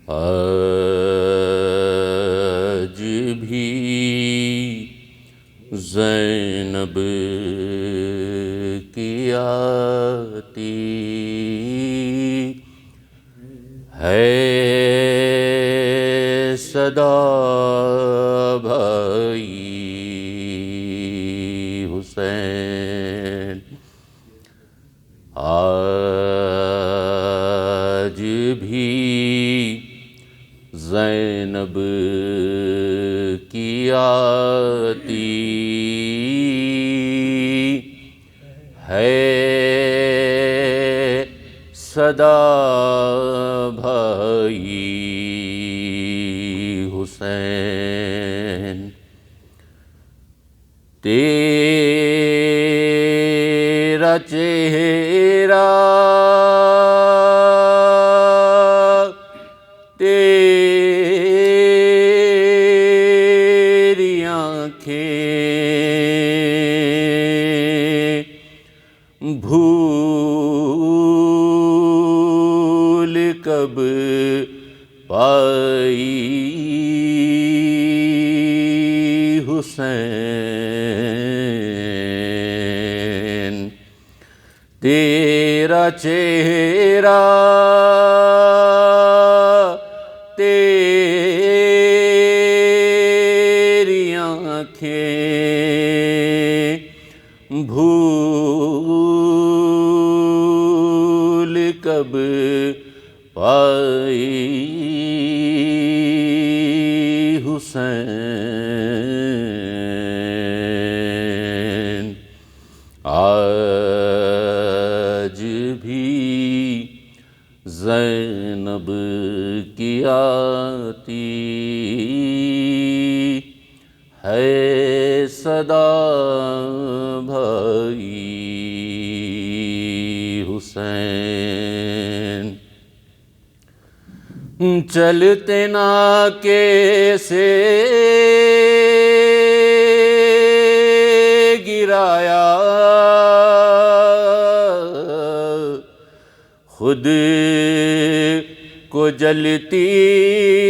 آج بھی زینب کی آتی ہے صدا بھائی حسین، آج بھی زینب کی آتی ہے صدا بھائی حسین، تیرا چہرہ تیری آنکھیں بھول کب پائی حسین، تیرا چہرہ تیری آنکھیں بھول کب پائی حسین، آج بھی زینب کی آتی ہے صدا بھائی حسین، چلتے ناکے سے گرایا، خود کو جلتی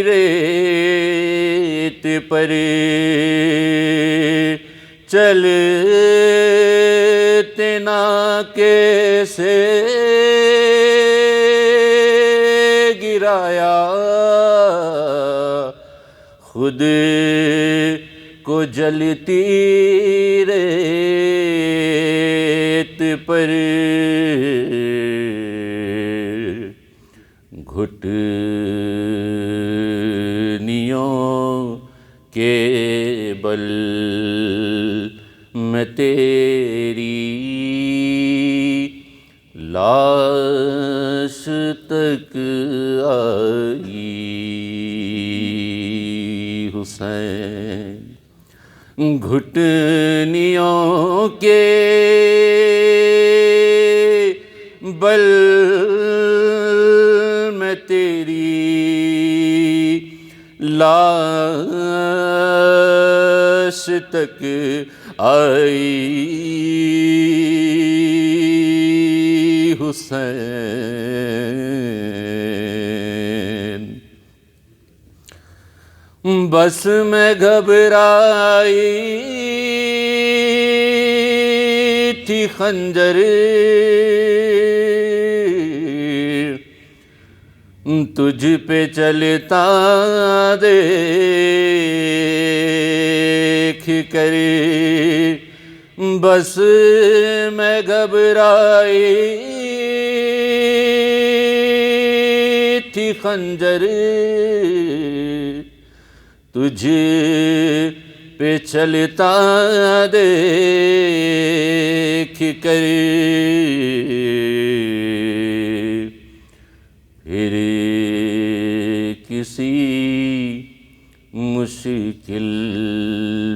ریت پر چلتے ناکے سے گرایا، خود کو جلتی ریت پر گھٹنیوں کے بل میں تیری لاش تک آئی حسین، گھٹنیوں کے بل میں تیری لاش تک آئی حسین، بس میں گھبرائی تھی خنجر تجھ پہ چلتا دیکھ کر، بس میں گھبرائی تھی خنجر تجھ پہ چلتا دیکھ کر، پھر کسی مشکل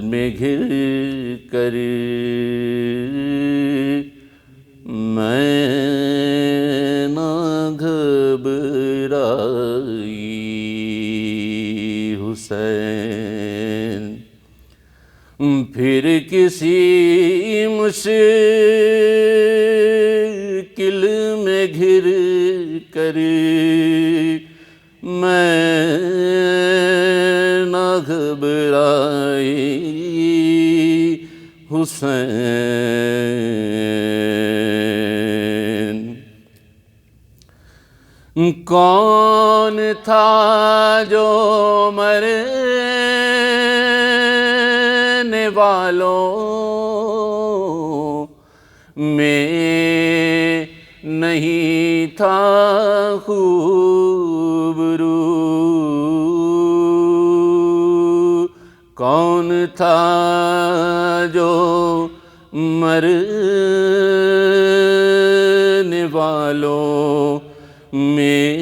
میں گھر کر میں نہ گھبرائی حسین، پھر کسی مشکل میں گھر کر میں نہ گھبرائی حسین۔ کون تھا جو مرنے والوں میں نہیں تھا خوبرو؟ کون تھا جو مرنے والوں میں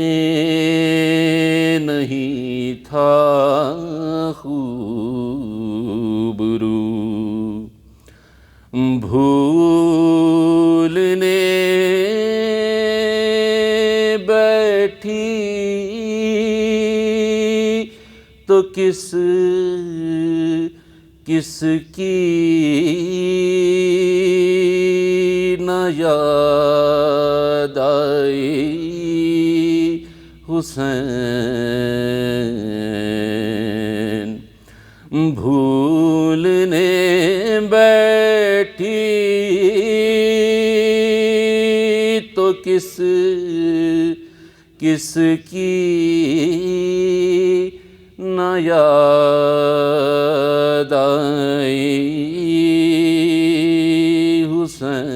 نہیں تھا خوبرو؟ بھولنے بیٹھی تو کس کی نہ یاد آئی حسین؟ بھولنے بیٹھی تو کس کی نہ یاد آئی حسین؟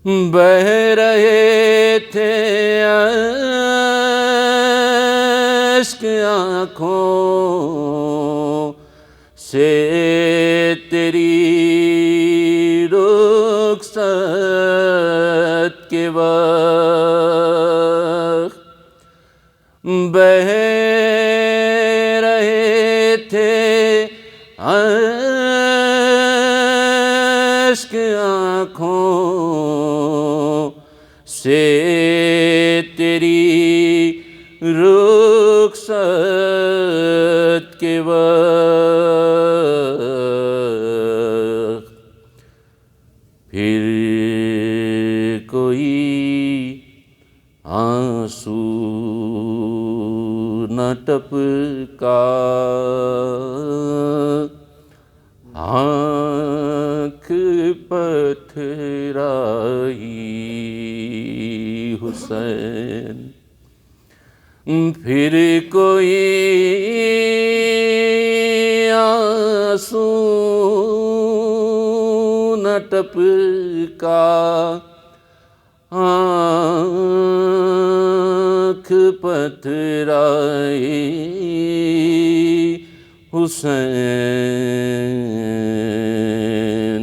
بہہ رہے تھے اشک آنکھوں سے تیری رخصت کے وقت، بہہ رہے تھے اشک آنکھوں سے تیری رخصت کے وقت، پھر کوئی آنسو نہ ٹپکا، آنکھ پتھرائی حسین۔ پھر کوئی آنسو نہ ٹپکا، آنکھ پتھرائی حسین۔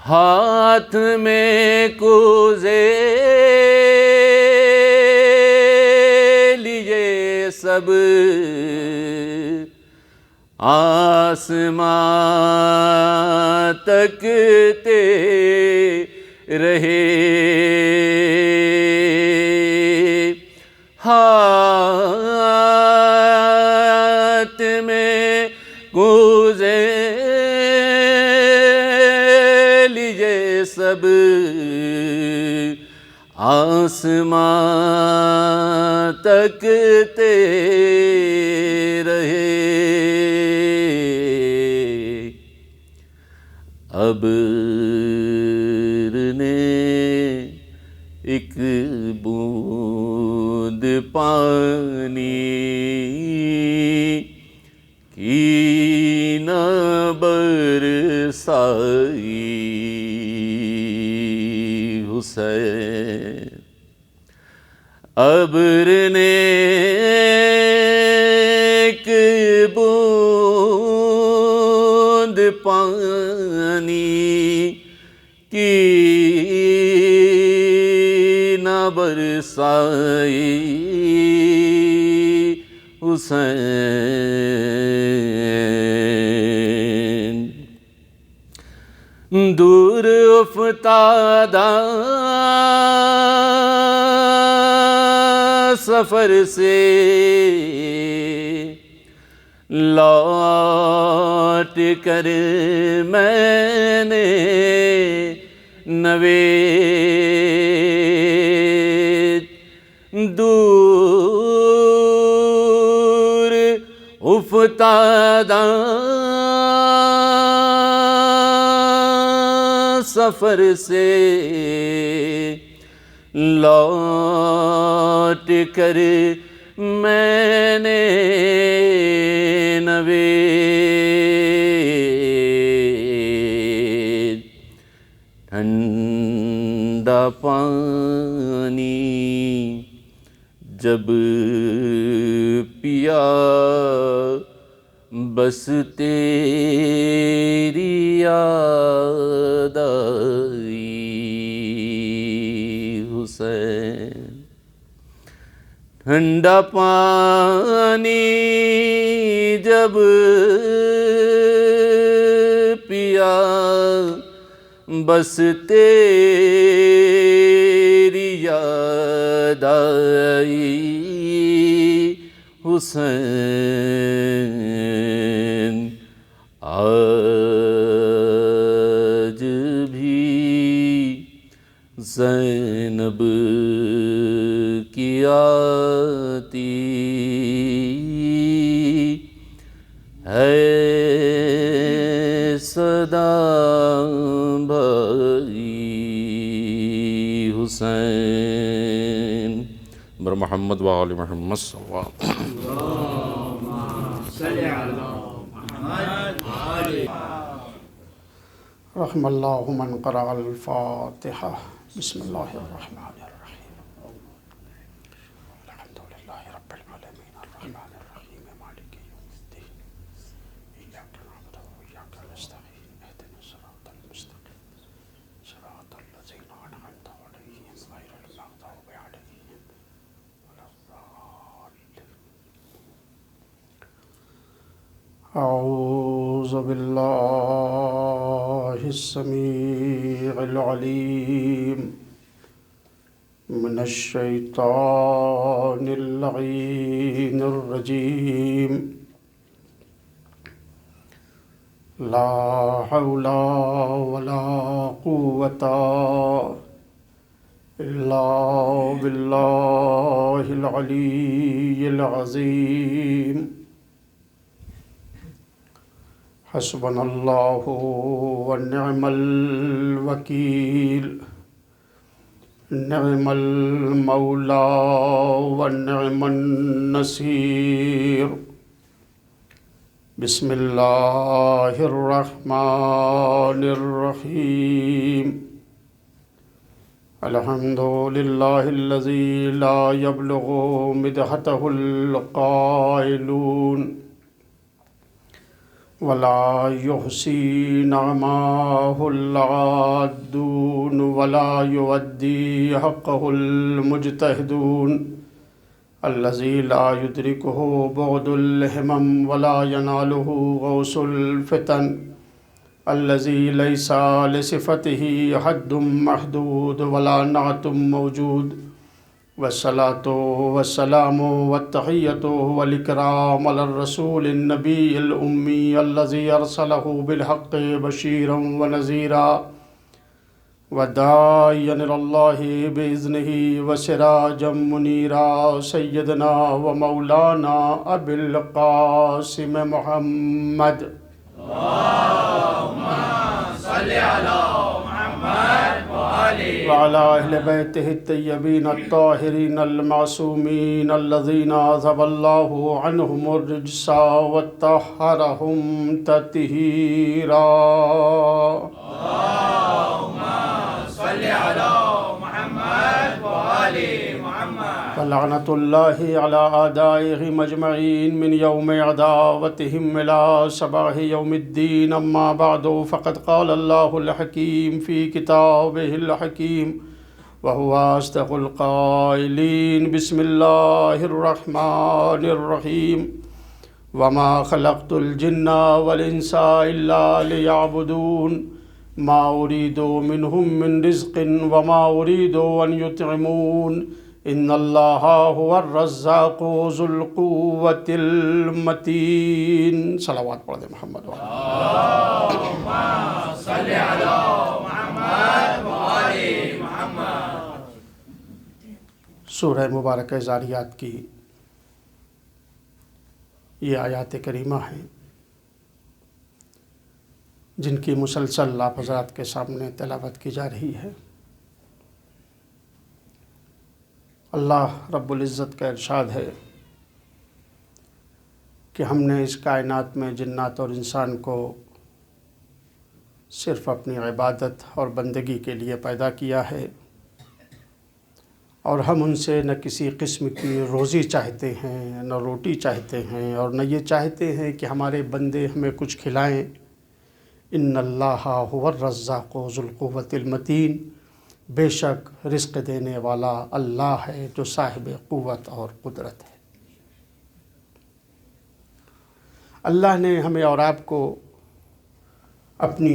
ہاتھ میں کوزے لیے سب آسمان تکتے رہے، ہاتھ میں کوزے لیے سب آسمان تکتے رہے، ابر نے ایک بوند پانی کی نہ برسائی حسین۔ ابر نے ایک بوند پانی کی نہ برسائی حسین۔ دور افتادہ سفر سے لوٹ کر میں نے نوید دور افتادہ سفر سے لوٹ کر میں نے نوید ٹھنڈا پانی جب پیا بس تیری یاد آئی حسین ٹھنڈا پانی جب پیا بس تیری یاد آئی حسین آج بھی زینب کی آتی ہے صدا بھائی حسین بر محمد و آل محمد صلی اللہ رحم اللہ من قرأ الفاتحہ بسم اللہ الرحمن الرحیم الحمد للہ رب العالمین الرحمن الرحیم مالک یوم الدین ایاک نعبد و ایاک نستعین اہدنا الصراط المستقیم صراط الذین انعمت علیہم غیر المغضوب علیہم ولا الضالین اعوذ باللہ السمیع العلیم من الشیطان اللعین الرجیم لا حول ولا قوة الا باللہ العلی العظیم حسبنا اللہ ونعم الوکیل نعم المولا ونعم النصیر بسم اللہ الرحمن الرحیم الحمد للہ الذی لا یبلغ مدحتہ القائلون ولا يحصي نعماه العادون ولا يؤدي حقه المجتهدون الذي لا يدركه بعد الهمم ولا يناله غوص الفتن الذي ليس لصفته حد محدود ولا نعت موجود والصلاة والسلام والتحية والإكرام على الرسول النبي الأمي الذي أرسله بالحق بشيرا ونذيرا وداعيا إلى الله بإذنه وسراجا منيرا سيدنا ومولانا أبي القاسم محمد اللهم صل على وعلى أهل بيته الطيبين الطاهرين المعصومين الذين أذهب الله عنهم الرجس وطهرهم تطهيرا اللهم صل على محمد وآل محمد فلعنة الله على أعدائهم أجمعين من يوم عداوتهم إلى صباح يوم الدين أما بعد فقد قال الله الحكيم في كتابه الحكيم وهو أصدق القائلين بسم الله الرحمن الرحيم وما خلقت الجن والإنس إلا ليعبدون ما أريد منهم من رزق وما أريد أن يطعمون إن الله هو الرزاق ذو القوة المتين صلوات پڑھ دیں محمد اللهم صل على محمد سورہ مبارکہ زاریات کی یہ آیات کریمہ ہیں جن کی مسلسل آپ حضرات کے سامنے تلاوت کی جا رہی ہے۔ اللہ رب العزت کا ارشاد ہے کہ ہم نے اس کائنات میں جنات اور انسان کو صرف اپنی عبادت اور بندگی کے لیے پیدا کیا ہے، اور ہم ان سے نہ کسی قسم کی روزی چاہتے ہیں، نہ روٹی چاہتے ہیں، اور نہ یہ چاہتے ہیں کہ ہمارے بندے ہمیں کچھ کھلائیں۔ ان اللہ هو الرزاق ذو القوۃ المتین، بے شک رزق دینے والا اللہ ہے جو صاحب قوت اور قدرت ہے۔ اللہ نے ہمیں اور آپ کو اپنی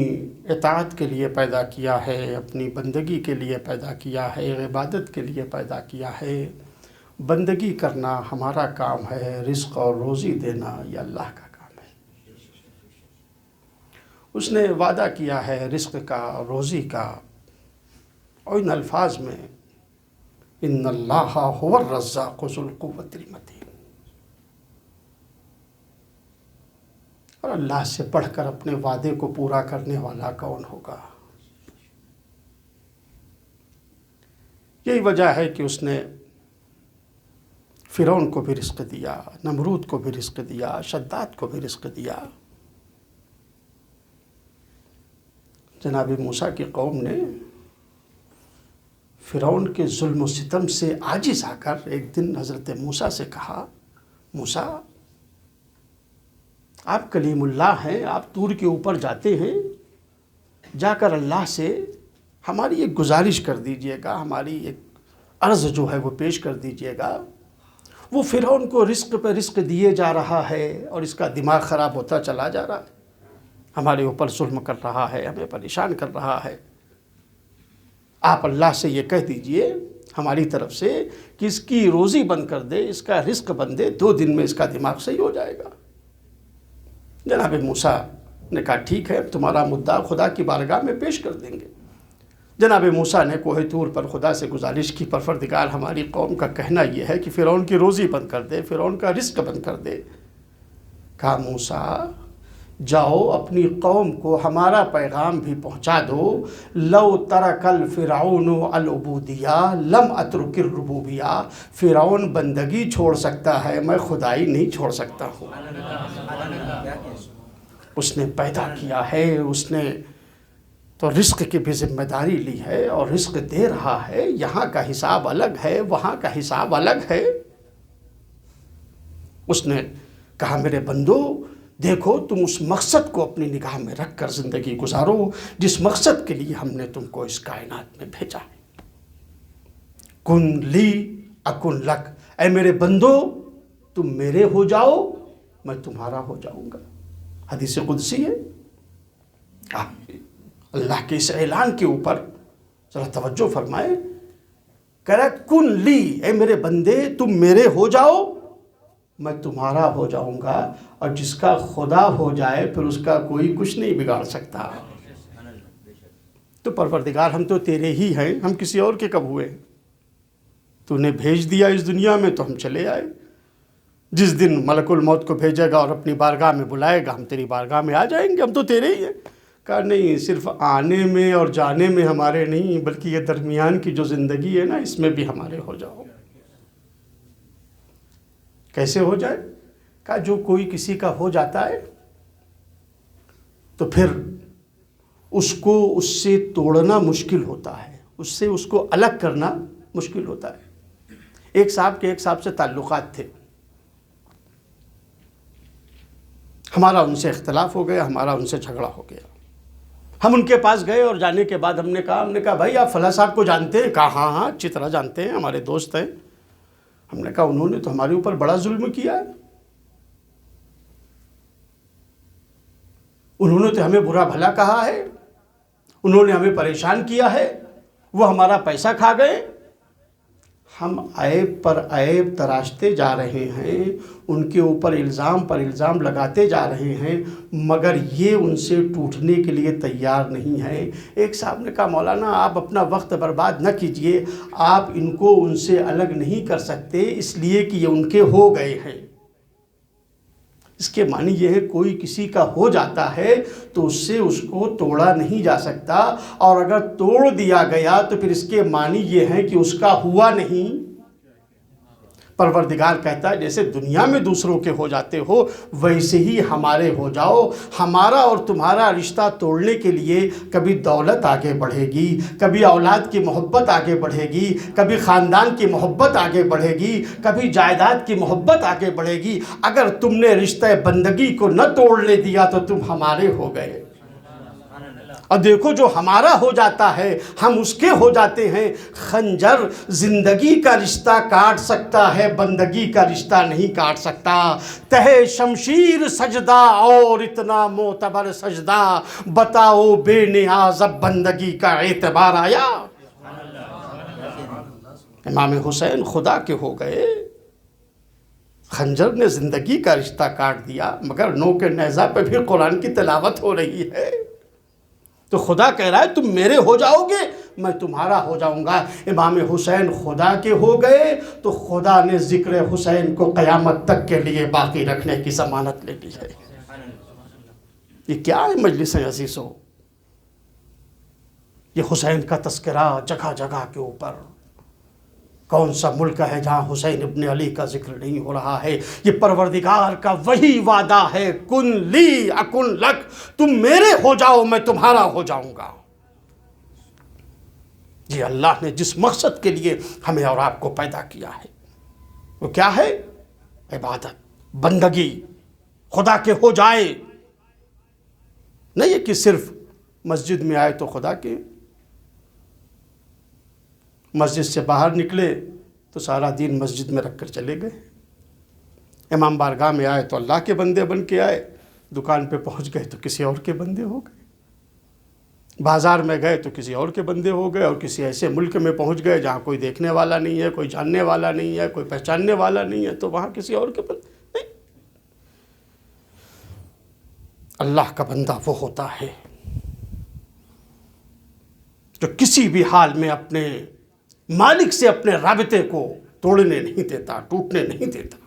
اطاعت کے لیے پیدا کیا ہے، اپنی بندگی کے لیے پیدا کیا ہے، عبادت کے لیے پیدا کیا ہے۔ بندگی کرنا ہمارا کام ہے، رزق اور روزی دینا یہ اللہ کا کام ہے۔ اس نے وعدہ کیا ہے رزق کا، روزی کا، اور ان الفاظ میں ان اللہ هو الرزاق ذو القوۃ المتین۔ اور اللہ سے بڑھ کر اپنے وعدے کو پورا کرنے والا کون ہوگا؟ یہی وجہ ہے کہ اس نے فرعون کو بھی رزق دیا، نمرود کو بھی رزق دیا، شداد کو بھی رزق دیا۔ جناب موسیٰ کی قوم نے فرعون کے ظلم و ستم سے عاجز آ کر ایک دن حضرت موسیٰ سے کہا، موسیٰ آپ کلیم اللہ ہیں، آپ طور کے اوپر جاتے ہیں، جا کر اللہ سے ہماری ایک گزارش کر دیجئے گا، ہماری ایک عرض جو ہے وہ پیش کر دیجئے گا۔ وہ فرعون کو رزق پہ رزق دیے جا رہا ہے اور اس کا دماغ خراب ہوتا چلا جا رہا ہے، ہمارے اوپر ظلم کر رہا ہے، ہمیں پریشان کر رہا ہے۔ آپ اللہ سے یہ کہہ دیجئے ہماری طرف سے کہ اس کی روزی بند کر دے، اس کا رزق بند دے، 2 دن میں اس کا دماغ صحیح ہو جائے گا۔ جناب موسیٰ نے کہا ٹھیک ہے، تمہارا مدعا خدا کی بارگاہ میں پیش کر دیں گے۔ جناب موسیٰ نے کوہ طور پر خدا سے گزارش کی، پروردگار ہماری قوم کا کہنا یہ ہے کہ فرعون کی روزی بند کر دے، فرعون کا رزق بند کر دے۔ کہا موسیٰ جاؤ اپنی قوم کو ہمارا پیغام بھی پہنچا دو، لو ترک الفرعون العبودیہ لم اترک الربوبیہ، فرعون بندگی چھوڑ سکتا ہے، میں خدائی نہیں چھوڑ سکتا ہوں۔ اس نے پیدا کیا ہے، اس نے تو رزق کی بھی ذمہ داری لی ہے اور رزق دے رہا ہے۔ یہاں کا حساب الگ ہے، وہاں کا حساب الگ ہے۔ اس نے کہا میرے بندو دیکھو، تم اس مقصد کو اپنی نگاہ میں رکھ کر زندگی گزارو جس مقصد کے لیے ہم نے تم کو اس کائنات میں بھیجا ہے۔ کن لی اکن لک، اے میرے بندو تم میرے ہو جاؤ، میں تمہارا ہو جاؤں گا۔ حدیث قدسی ہے۔ اللہ کے اس اعلان کے اوپر ذرا توجہ فرمائے، کہہ رہا کن لی، اے میرے بندے تم میرے ہو جاؤ، میں تمہارا ہو جاؤں گا۔ اور جس کا خدا ہو جائے پھر اس کا کوئی کچھ نہیں بگاڑ سکتا۔ تو پروردگار ہم تو تیرے ہی ہیں، ہم کسی اور کے کب ہوئے؟ تو نے بھیج دیا اس دنیا میں تو ہم چلے آئے۔ جس دن ملک الموت کو بھیجے گا اور اپنی بارگاہ میں بلائے گا، ہم تیری بارگاہ میں آ جائیں گے، ہم تو تیرے ہی ہیں۔ کہا نہیں، صرف آنے میں اور جانے میں ہمارے نہیں، بلکہ یہ درمیان کی جو زندگی ہے نا، اس میں بھی ہمارے ہو جاؤ۔ کیسے ہو جائے؟ کہا جو کوئی کسی کا ہو جاتا ہے تو پھر اس کو اس سے توڑنا مشکل ہوتا ہے، اس کو الگ کرنا مشکل ہوتا ہے۔ ایک صاحب کے ایک صاحب سے تعلقات تھے، ہمارا ان سے اختلاف ہو گیا، ہمارا ان سے جھگڑا ہو گیا۔ ہم ان کے پاس گئے اور جانے کے بعد ہم نے کہا بھائی آپ فلاں صاحب کو جانتے ہیں؟ کہا ہاں ہاں اچھی طرح جانتے ہیں، ہمارے دوست ہیں۔ ہم نے کہا انہوں نے تو ہمارے اوپر بڑا ظلم کیا ہے، انہوں نے تو ہمیں برا بھلا کہا ہے، انہوں نے ہمیں پریشان کیا ہے، وہ ہمارا پیسہ کھا گئے۔ ہم عیب پر عیب تراشتے جا رہے ہیں، ان کے اوپر الزام پر الزام لگاتے جا رہے ہیں، مگر یہ ان سے ٹوٹنے کے لیے تیار نہیں ہے۔ ایک صاحب نے کہا مولانا آپ اپنا وقت برباد نہ کیجئے، آپ ان کو ان سے الگ نہیں کر سکتے اس لیے کہ یہ ان کے ہو گئے ہیں۔ اس کے معنی یہ ہے کوئی کسی کا ہو جاتا ہے تو اس سے اس کو توڑا نہیں جا سکتا، اور اگر توڑ دیا گیا تو پھر اس کے معنی یہ ہے کہ اس کا ہوا نہیں۔ پروردگار کہتا ہے جیسے دنیا میں دوسروں کے ہو جاتے ہو ویسے ہی ہمارے ہو جاؤ۔ ہمارا اور تمہارا رشتہ توڑنے کے لیے کبھی دولت آگے بڑھے گی، کبھی اولاد کی محبت آگے بڑھے گی، کبھی خاندان کی محبت آگے بڑھے گی، کبھی جائیداد کی محبت آگے بڑھے گی۔ اگر تم نے رشتہ بندگی کو نہ توڑنے دیا تو تم ہمارے ہو گئے۔ اور دیکھو جو ہمارا ہو جاتا ہے ہم اس کے ہو جاتے ہیں۔ خنجر زندگی کا رشتہ کاٹ سکتا ہے، بندگی کا رشتہ نہیں کاٹ سکتا۔ تہے شمشیر سجدہ اور اتنا معتبر سجدہ، بتاؤ بے نیاز اب بندگی کا اعتبار آیا۔ امام حسین خدا کے ہو گئے، خنجر نے زندگی کا رشتہ کاٹ دیا، مگر نوک نیزہ پہ بھی قرآن کی تلاوت ہو رہی ہے۔ تو خدا کہہ رہا ہے تم میرے ہو جاؤ گے میں تمہارا ہو جاؤں گا۔ امام حسین خدا کے ہو گئے تو خدا نے ذکر حسین کو قیامت تک کے لیے باقی رکھنے کی ضمانت لے لی ہے۔ یہ کیا ہے مجلس عزیزو؟ یہ حسین کا تذکرہ جگہ جگہ کے اوپر۔ کون سا ملک ہے جہاں حسین ابن علی کا ذکر نہیں ہو رہا ہے؟ یہ پروردگار کا وہی وعدہ ہے، کن لی اکن لک، تم میرے ہو جاؤ میں تمہارا ہو جاؤں گا۔ یہ اللہ نے جس مقصد کے لیے ہمیں اور آپ کو پیدا کیا ہے وہ کیا ہے؟ عبادت، بندگی، خدا کے ہو جائے۔ نہیں یہ کہ صرف مسجد میں آئے تو خدا کے، مسجد سے باہر نکلے تو سارا دین مسجد میں رکھ کر چلے گئے، امام بارگاہ میں آئے تو اللہ کے بندے بن کے آئے، دکان پہ پہنچ گئے تو کسی اور کے بندے ہو گئے، بازار میں گئے تو کسی اور کے بندے ہو گئے، اور کسی ایسے ملک میں پہنچ گئے جہاں کوئی دیکھنے والا نہیں ہے، کوئی جاننے والا نہیں ہے، کوئی پہچاننے والا نہیں ہے، تو وہاں کسی اور کے بندے نہیں۔ اللہ کا بندہ وہ ہوتا ہے جو کسی بھی حال میں اپنے مالک سے اپنے رابطے کو توڑنے نہیں دیتا، ٹوٹنے نہیں دیتا۔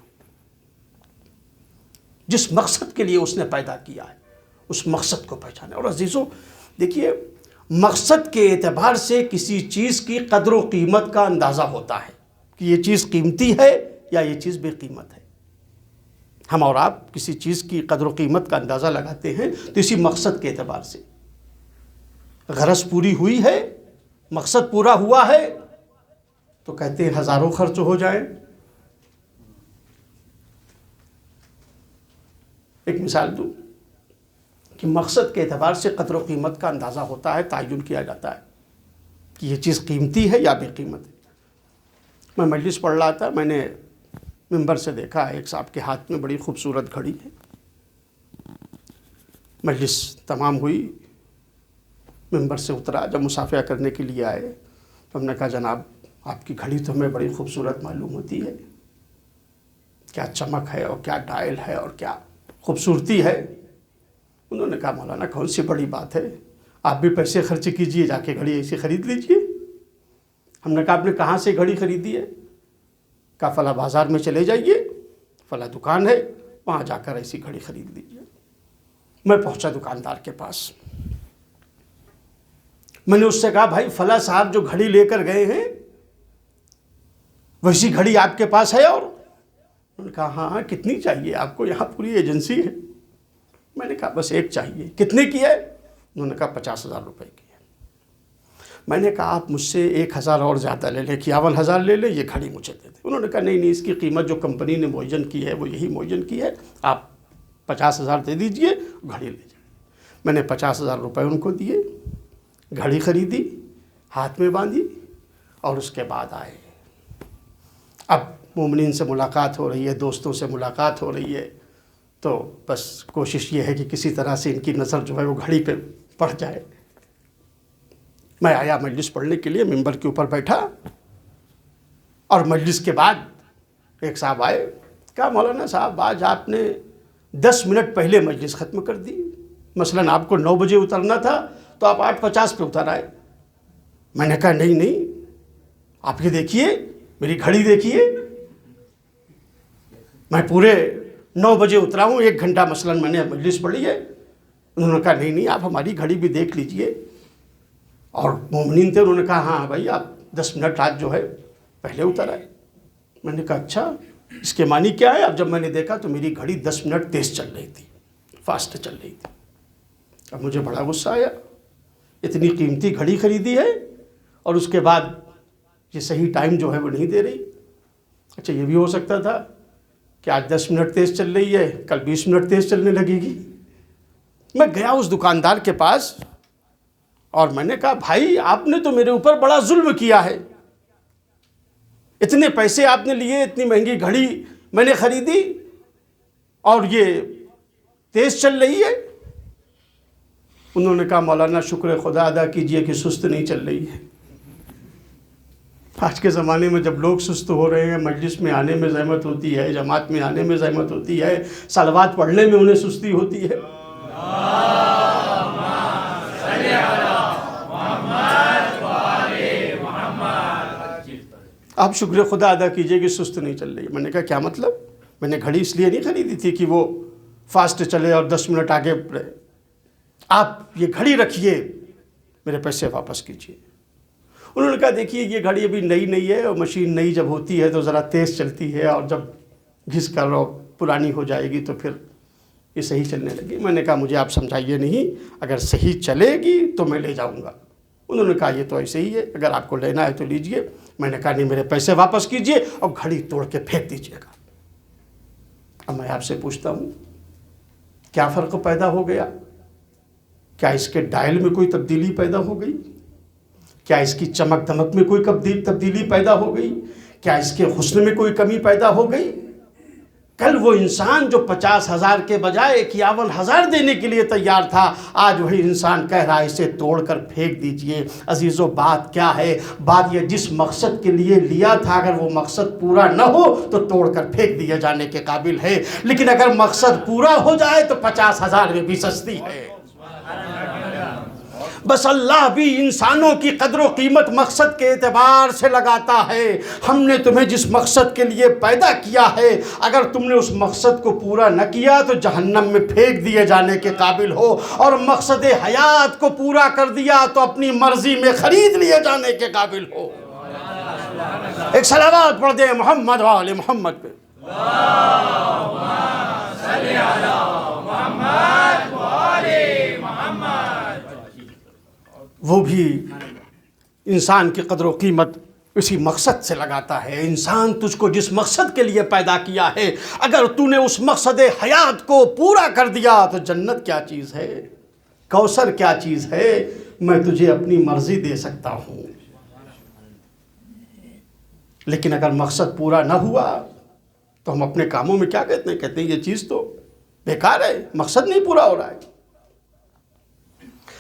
جس مقصد کے لیے اس نے پیدا کیا ہے اس مقصد کو پہچانے۔ اور عزیزو دیکھیے مقصد کے اعتبار سے کسی چیز کی قدر و قیمت کا اندازہ ہوتا ہے کہ یہ چیز قیمتی ہے یا یہ چیز بے قیمت ہے۔ ہم اور آپ کسی چیز کی قدر و قیمت کا اندازہ لگاتے ہیں تو اسی مقصد کے اعتبار سے، غرض پوری ہوئی ہے، مقصد پورا ہوا ہے تو کہتے ہیں ہزاروں خرچ ہو جائیں۔ ایک مثال دوں کہ مقصد کے اعتبار سے قدر و قیمت کا اندازہ ہوتا ہے، تعین کیا جاتا ہے کہ یہ چیز قیمتی ہے یا بے قیمت ہے۔ میں مجلس پڑھ رہا تھا، میں نے ممبر سے دیکھا ایک صاحب کے ہاتھ میں بڑی خوبصورت گھڑی ہے۔ مجلس تمام ہوئی، ممبر سے اترا، جب مصافحہ کرنے کے لیے آئے تو ہم نے کہا جناب آپ کی گھڑی تو ہمیں بڑی خوبصورت معلوم ہوتی ہے، کیا چمک ہے اور کیا ڈائل ہے اور کیا خوبصورتی ہے۔ انہوں نے کہا مولانا کون سی بڑی بات ہے، آپ بھی پیسے خرچ کیجئے، جا کے گھڑی ایسی خرید لیجئے۔ ہم نے کہا آپ نے کہاں سے گھڑی خریدی ہے؟ کہا فلاں بازار میں چلے جائیے، فلاں دکان ہے، وہاں جا کر ایسی گھڑی خرید لیجئے۔ میں پہنچا دکاندار کے پاس، میں نے اس سے کہا بھائی فلاں صاحب جو گھڑی لے کر گئے ہیں ویسی گھڑی آپ کے پاس ہے؟ اور انہوں نے کہا ہاں کتنی چاہیے آپ کو، یہاں پوری ایجنسی ہے۔ میں نے کہا بس ایک چاہیے۔ کتنے کی ہے؟ انہوں نے کہا 50,000 روپے کی ہے۔ میں نے کہا آپ مجھ سے 1,000 اور زیادہ لے لیں، 51,000 لے لیں، یہ گھڑی مجھے دے دیں۔ انہوں نے کہا نہیں اس کی قیمت جو کمپنی نے معین کی ہے وہ یہی معین کی ہے، آپ 50,000 دے دیجئے، گھڑی لے جائیں۔ میں نے 50,000 روپے ان کو دیے، گھڑی خریدی، ہاتھ میں باندھی، اور اس کے بعد آئے۔ اب مومنین سے ملاقات ہو رہی ہے، دوستوں سے ملاقات ہو رہی ہے، تو بس کوشش یہ ہے کہ کسی طرح سے ان کی نظر جو ہے وہ گھڑی پہ پڑ جائے۔ میں آیا مجلس پڑھنے کے لیے، ممبر کے اوپر بیٹھا، اور مجلس کے بعد ایک صاحب آئے، کہا مولانا صاحب آج آپ نے 10 منٹ پہلے مجلس ختم کر دی، مثلاً آپ کو 9 بجے اترنا تھا تو آپ 8:50 پہ اتر آئے۔ میں نے کہا نہیں، آپ یہ دیکھیے، میری گھڑی دیکھیے، میں پورے 9 بجے اترا ہوں، 1 گھنٹہ مثلاً میں نے مجلس پڑھی ہے۔ انہوں نے کہا نہیں، آپ ہماری گھڑی بھی دیکھ لیجئے۔ اور مومنین تھے، انہوں نے کہا ہاں بھائی آپ 10 منٹ آج جو ہے پہلے اتر آئے۔ میں نے کہا اچھا، اس کے معنی کیا ہے؟ اب جب میں نے دیکھا تو میری گھڑی 10 منٹ تیز چل رہی تھی، فاسٹ چل رہی تھی۔ اب مجھے بڑا غصہ آیا، اتنی قیمتی گھڑی خریدی ہے اور اس کے بعد یہ صحیح ٹائم جو ہے وہ نہیں دے رہی۔ اچھا یہ بھی ہو سکتا تھا کہ آج 10 منٹ تیز چل رہی ہے، کل 20 منٹ تیز چلنے لگے گی۔ میں گیا اس دکاندار کے پاس اور میں نے کہا بھائی آپ نے تو میرے اوپر بڑا ظلم کیا ہے، اتنے پیسے آپ نے لیے، اتنی مہنگی گھڑی میں نے خریدی اور یہ تیز چل رہی ہے۔ انہوں نے کہا مولانا شکر خدا ادا کیجئے کہ سست نہیں چل رہی ہے۔ آج کے زمانے میں جب لوگ سست ہو رہے ہیں، مجلس میں آنے میں زحمت ہوتی ہے، جماعت میں آنے میں زحمت ہوتی ہے، صلوات پڑھنے میں انہیں سستی ہوتی ہے۔ آپ شکر خدا ادا کیجئے کہ سست نہیں چل رہی۔ میں نے کہا کیا مطلب؟ میں نے گھڑی اس لیے نہیں خریدی تھی کہ وہ فاسٹ چلے اور 10 منٹ آگے رہے۔ آپ یہ گھڑی رکھیے، میرے پیسے واپس کیجئے۔ انہوں نے کہا دیکھیے یہ گھڑی ابھی نئی ہے اور مشین نئی جب ہوتی ہے تو ذرا تیز چلتی ہے، اور جب گھس کر اور پرانی ہو جائے گی تو پھر یہ صحیح چلنے لگی۔ میں نے کہا مجھے آپ سمجھائیے نہیں، اگر صحیح چلے گی تو میں لے جاؤں گا۔ انہوں نے کہا یہ تو ایسے ہی ہے، اگر آپ کو لینا ہے تو لیجئے۔ میں نے کہا نہیں، میرے پیسے واپس کیجئے اور گھڑی توڑ کے پھینک دیجئے گا۔ اب میں آپ سے پوچھتا ہوں کیا فرق پیدا ہو گیا؟ کیا اس کے ڈائل میں کوئی تبدیلی پیدا ہو گئی؟ کیا اس کی چمک دمک میں کوئی تبدیلی پیدا ہو گئی؟ کیا اس کے حسن میں کوئی کمی پیدا ہو گئی؟ کل وہ انسان جو 50,000 کے بجائے 51,000 دینے کے لیے تیار تھا، آج وہی انسان کہہ رہا ہے اسے توڑ کر پھینک دیجئے۔ عزیزو بات کیا ہے؟ بات یہ جس مقصد کے لیے لیا تھا اگر وہ مقصد پورا نہ ہو تو توڑ کر پھینک دیے جانے کے قابل ہے، لیکن اگر مقصد پورا ہو جائے تو 50,000 میں بھی سستی ہے۔ بس اللہ بھی انسانوں کی قدر و قیمت مقصد کے اعتبار سے لگاتا ہے۔ ہم نے تمہیں جس مقصد کے لیے پیدا کیا ہے، اگر تم نے اس مقصد کو پورا نہ کیا تو جہنم میں پھینک دیے جانے کے قابل ہو، اور مقصد حیات کو پورا کر دیا تو اپنی مرضی میں خرید لیے جانے کے قابل ہو۔ ایک صلوات پڑھ دیں محمد و آل محمد پہ۔ وہ بھی انسان کی قدر و قیمت اسی مقصد سے لگاتا ہے۔ انسان تجھ کو جس مقصد کے لیے پیدا کیا ہے، اگر تو نے اس مقصد حیات کو پورا کر دیا تو جنت کیا چیز ہے، کوثر کیا چیز ہے، میں تجھے اپنی مرضی دے سکتا ہوں۔ لیکن اگر مقصد پورا نہ ہوا تو ہم اپنے کاموں میں کیا کہتے ہیں یہ چیز تو بیکار ہے، مقصد نہیں پورا ہو رہا ہے۔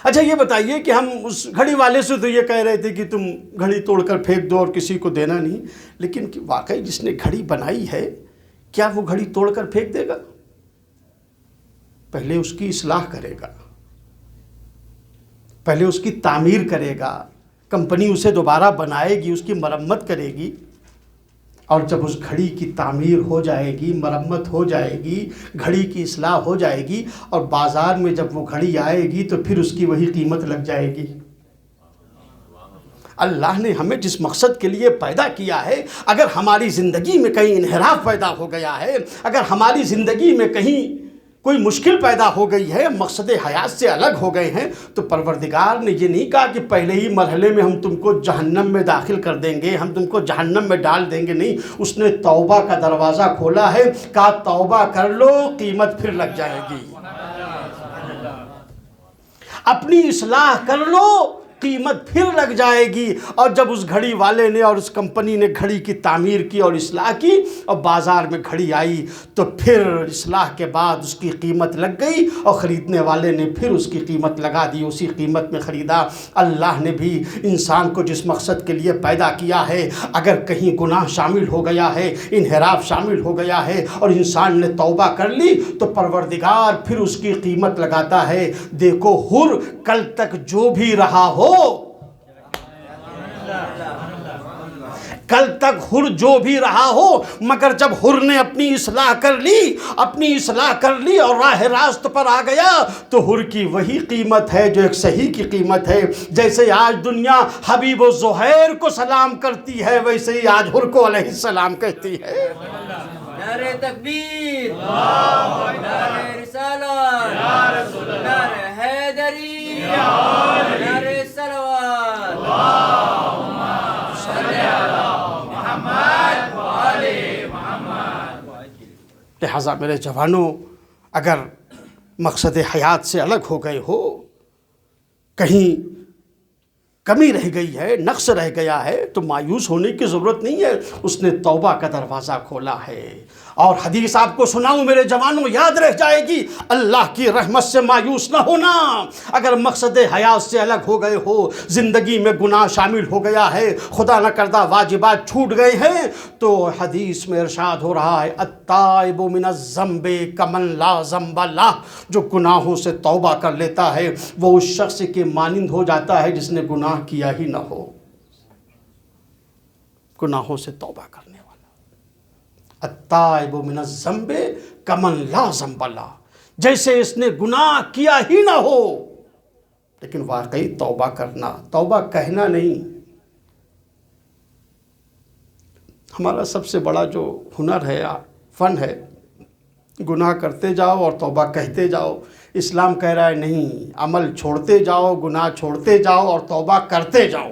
اچھا یہ بتائیے کہ ہم اس گھڑی والے سے تو یہ کہہ رہے تھے کہ تم گھڑی توڑ کر پھینک دو اور کسی کو دینا نہیں، لیکن واقعی جس نے گھڑی بنائی ہے کیا وہ گھڑی توڑ کر پھینک دے گا؟ پہلے اس کی اصلاح کرے گا، پہلے اس کی تعمیر کرے گا، کمپنی اسے دوبارہ بنائے گی، اس کی مرمت کرے گی، اور جب اس گھڑی کی تعمیر ہو جائے گی، مرمت ہو جائے گی، گھڑی کی اصلاح ہو جائے گی، اور بازار میں جب وہ گھڑی آئے گی تو پھر اس کی وہی قیمت لگ جائے گی۔ اللہ نے ہمیں جس مقصد کے لیے پیدا کیا ہے، اگر ہماری زندگی میں کہیں انحراف پیدا ہو گیا ہے، اگر ہماری زندگی میں کہیں کوئی مشکل پیدا ہو گئی ہے، مقصد حیات سے الگ ہو گئے ہیں، تو پروردگار نے یہ نہیں کہا کہ پہلے ہی مرحلے میں ہم تم کو جہنم میں داخل کر دیں گے، ہم تم کو جہنم میں ڈال دیں گے، نہیں، اس نے توبہ کا دروازہ کھولا ہے، کہا توبہ کر لو، قیمت پھر لگ جائے گی، اپنی اصلاح کر لو، قیمت پھر لگ جائے گی۔ اور جب اس گھڑی والے نے اور اس کمپنی نے گھڑی کی تعمیر کی اور اصلاح کی اور بازار میں گھڑی آئی تو پھر اصلاح کے بعد اس کی قیمت لگ گئی اور خریدنے والے نے پھر اس کی قیمت لگا دی، اسی قیمت میں خریدا۔ اللہ نے بھی انسان کو جس مقصد کے لیے پیدا کیا ہے، اگر کہیں گناہ شامل ہو گیا ہے، انحراف شامل ہو گیا ہے اور انسان نے توبہ کر لی تو پروردگار پھر اس کی قیمت لگاتا ہے۔ دیکھو حر کل تک جو بھی رہا ہو، کل تک حر جو بھی رہا ہو، مگر جب حر نے اپنی اصلاح کر لی اور راہ راست پر آ گیا تو حر کی وہی قیمت ہے جو ایک صحیح کی قیمت ہے۔ جیسے آج دنیا حبیب و زہیر کو سلام کرتی ہے، ویسے ہی آج حر کو علیہ السلام کہتی ہے۔ نعرہ تکبیر، نعرہ رسالت، نعرہ حیدری، نعرہ صلوات، صلی علی محمد و آل محمد۔ لہٰذا میرے جوانوں، اگر مقصد حیات سے الگ ہو گئے ہو، کہیں کمی رہ گئی ہے، نقص رہ گیا ہے، تو مایوس ہونے کی ضرورت نہیں ہے، اس نے توبہ کا دروازہ کھولا ہے۔ اور حدیث آپ کو سناؤں میرے جوانوں، یاد رہ جائے گی، اللہ کی رحمت سے مایوس نہ ہونا۔ اگر مقصد حیات سے الگ ہو گئے ہو، زندگی میں گناہ شامل ہو گیا ہے، خدا نہ کردہ واجبات چھوٹ گئے ہیں، تو حدیث میں ارشاد ہو رہا ہے التائب من الذنب کمن لا ذنب لہ، جو گناہوں سے توبہ کر لیتا ہے وہ اس شخص کے مانند ہو جاتا ہے جس نے گناہ کیا ہی نہ ہو۔ گناہوں سے توبہ کرنے والا، التائب من الذنب کمن لا ذنب لہ، جیسے اس نے گناہ کیا ہی نہ ہو، لیکن واقعی توبہ کرنا، توبہ کہنا نہیں۔ ہمارا سب سے بڑا جو ہنر ہے، فن ہے، گناہ کرتے جاؤ اور توبہ کہتے جاؤ۔ اسلام کہہ رہا ہے نہیں، عمل چھوڑتے جاؤ، گناہ چھوڑتے جاؤ اور توبہ کرتے جاؤ۔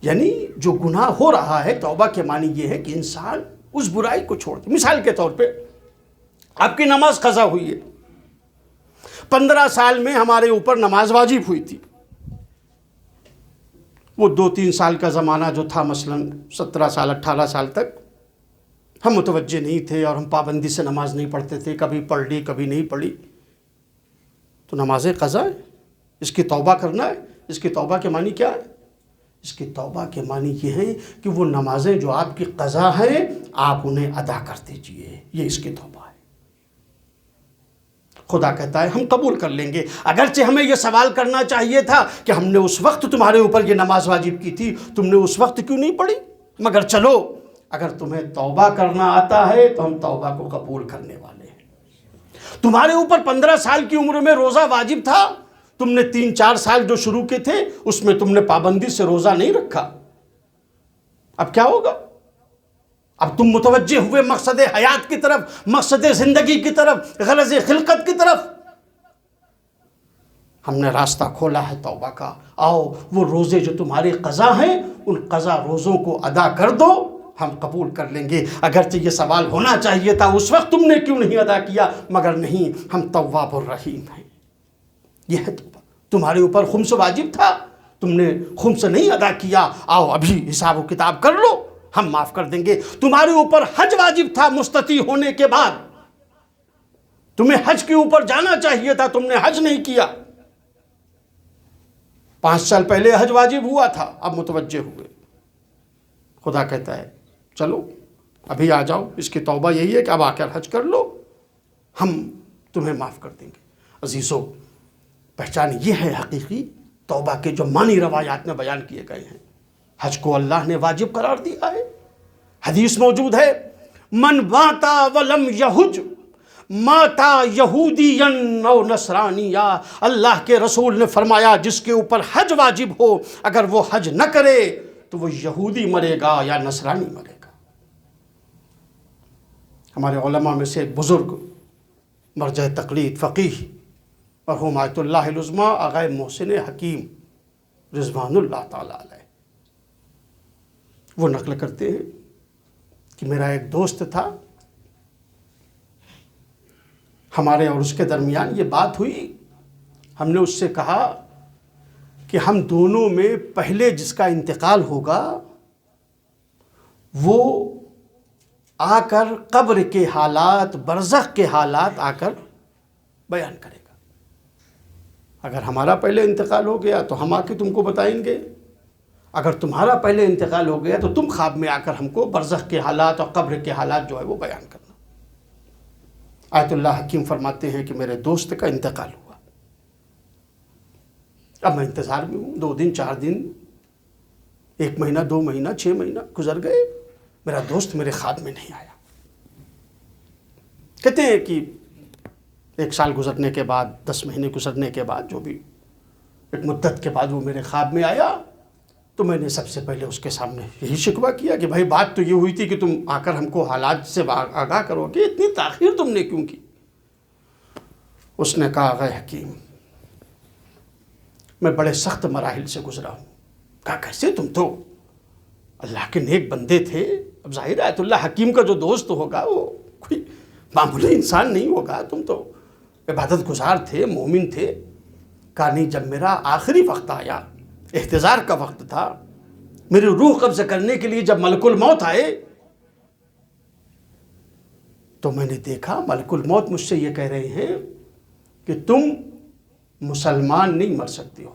یعنی جو گناہ ہو رہا ہے، توبہ کے معنی یہ ہے کہ انسان اس برائی کو چھوڑ دے۔ مثال کے طور پہ آپ کی نماز قضا ہوئی ہے، 15 سال میں ہمارے اوپر نماز واجب ہوئی تھی، وہ 2-3 سال کا زمانہ جو تھا، مثلا 17 سال 18 سال تک ہم متوجہ نہیں تھے اور ہم پابندی سے نماز نہیں پڑھتے تھے، کبھی پڑھ لی کبھی نہیں پڑھی، تو نماز قضا ہے، اس کی توبہ کرنا ہے۔ اس کی توبہ کے معنی کیا ہے؟ اس کی توبہ کے معنی یہ ہے کہ وہ نمازیں جو آپ کی قضا ہیں آپ انہیں ادا کر دیجئے، یہ اس کی توبہ ہے۔ خدا کہتا ہے ہم قبول کر لیں گے، اگرچہ ہمیں یہ سوال کرنا چاہیے تھا کہ ہم نے اس وقت تمہارے اوپر یہ نماز واجب کی تھی، تم نے اس وقت کیوں نہیں پڑھی؟ مگر چلو، اگر تمہیں توبہ کرنا آتا ہے تو ہم توبہ کو قبول کرنے والے ہیں۔ تمہارے اوپر 15 سال کی عمر میں روزہ واجب تھا، تم نے 3-4 سال جو شروع کے تھے اس میں تم نے پابندی سے روزہ نہیں رکھا، اب کیا ہوگا؟ اب تم متوجہ ہوئے مقصد حیات کی طرف، مقصد زندگی کی طرف، غرض خلقت کی طرف، ہم نے راستہ کھولا ہے توبہ کا۔ آؤ وہ روزے جو تمہارے قضا ہیں ان قضا روزوں کو ادا کر دو، ہم قبول کر لیں گے۔ اگرچہ یہ سوال ہونا چاہیے تھا اس وقت تم نے کیوں نہیں ادا کیا، مگر نہیں، ہم تواب الرحیم ہیں۔ یہ ہے توبہ۔ تمہارے اوپر خمس واجب تھا، تم نے خمس نہیں ادا کیا، آؤ ابھی حساب و کتاب کر لو، ہم معاف کر دیں گے۔ تمہارے اوپر حج واجب تھا مستطیع ہونے کے بعد، تمہیں حج کے اوپر جانا چاہیے تھا، تم نے حج نہیں کیا۔ 5 سال پہلے حج واجب ہوا تھا، اب متوجہ ہوئے۔ خدا کہتا ہے چلو ابھی آ جاؤ، اس کی توبہ یہی ہے کہ اب آ کر حج کر لو، ہم تمہیں معاف کر دیں گے۔ عزیزو، پہچان یہ ہے حقیقی توبہ کے جو معنی روایات میں بیان کیے گئے ہیں۔ حج کو اللہ نے واجب قرار دیا ہے، حدیث موجود ہے من ماتا ولم یحج ماتا یہودیا او نصرانیا، اللہ کے رسول نے فرمایا جس کے اوپر حج واجب ہو اگر وہ حج نہ کرے تو وہ یہودی مرے گا یا نصرانی مرے گا۔ ہمارے علماء میں سے ایک بزرگ مرجع تقلید فقیہ مرحوم آیت اللہ العظمیٰ آغا محسن حکیم رضوان اللہ تعالیٰ علیہ، وہ نقل کرتے ہیں کہ میرا ایک دوست تھا، ہمارے اور اس کے درمیان یہ بات ہوئی، ہم نے اس سے کہا کہ ہم دونوں میں پہلے جس کا انتقال ہوگا وہ آ کر قبر کے حالات، برزخ کے حالات آ کر بیان کرے گا۔ اگر ہمارا پہلے انتقال ہو گیا تو ہم آ کے تم کو بتائیں گے، اگر تمہارا پہلے انتقال ہو گیا تو تم خواب میں آ کر ہم کو برزخ کے حالات اور قبر کے حالات جو ہے وہ بیان کرنا۔ آیت اللہ حکیم فرماتے ہیں کہ میرے دوست کا انتقال ہوا، اب میں انتظار میں ہوں، 2 دن 4 دن 1 مہینہ 2 مہینہ 6 مہینہ گزر گئے، میرا دوست میرے خواب میں نہیں آیا۔ کہتے ہیں کہ 1 سال گزرنے کے بعد، 10 مہینے گزرنے کے بعد، جو بھی ایک مدت کے بعد وہ میرے خواب میں آیا، تو میں نے سب سے پہلے اس کے سامنے یہی شکوہ کیا کہ بھائی بات تو یہ ہوئی تھی کہ تم آ کر ہم کو حالات سے آگاہ کرو گے، اتنی تاخیر تم نے کیوں کی؟ اس نے کہا اے حکیم، میں بڑے سخت مراحل سے گزرا ہوں۔ کہا کیسے؟ تم تو اللہ کے نیک بندے تھے۔ اب ظاہر ہے آیت اللہ حکیم کا جو دوست ہوگا وہ کوئی معمولی انسان نہیں ہوگا، تم تو عبادت گزار تھے، مومن تھے۔ کہا نہیں، جب میرا آخری وقت آیا، احتضار کا وقت تھا، میری روح قبض کرنے کے لیے جب ملک الموت آئے تو میں نے دیکھا ملک الموت مجھ سے یہ کہہ رہے ہیں کہ تم مسلمان نہیں مر سکتے ہو،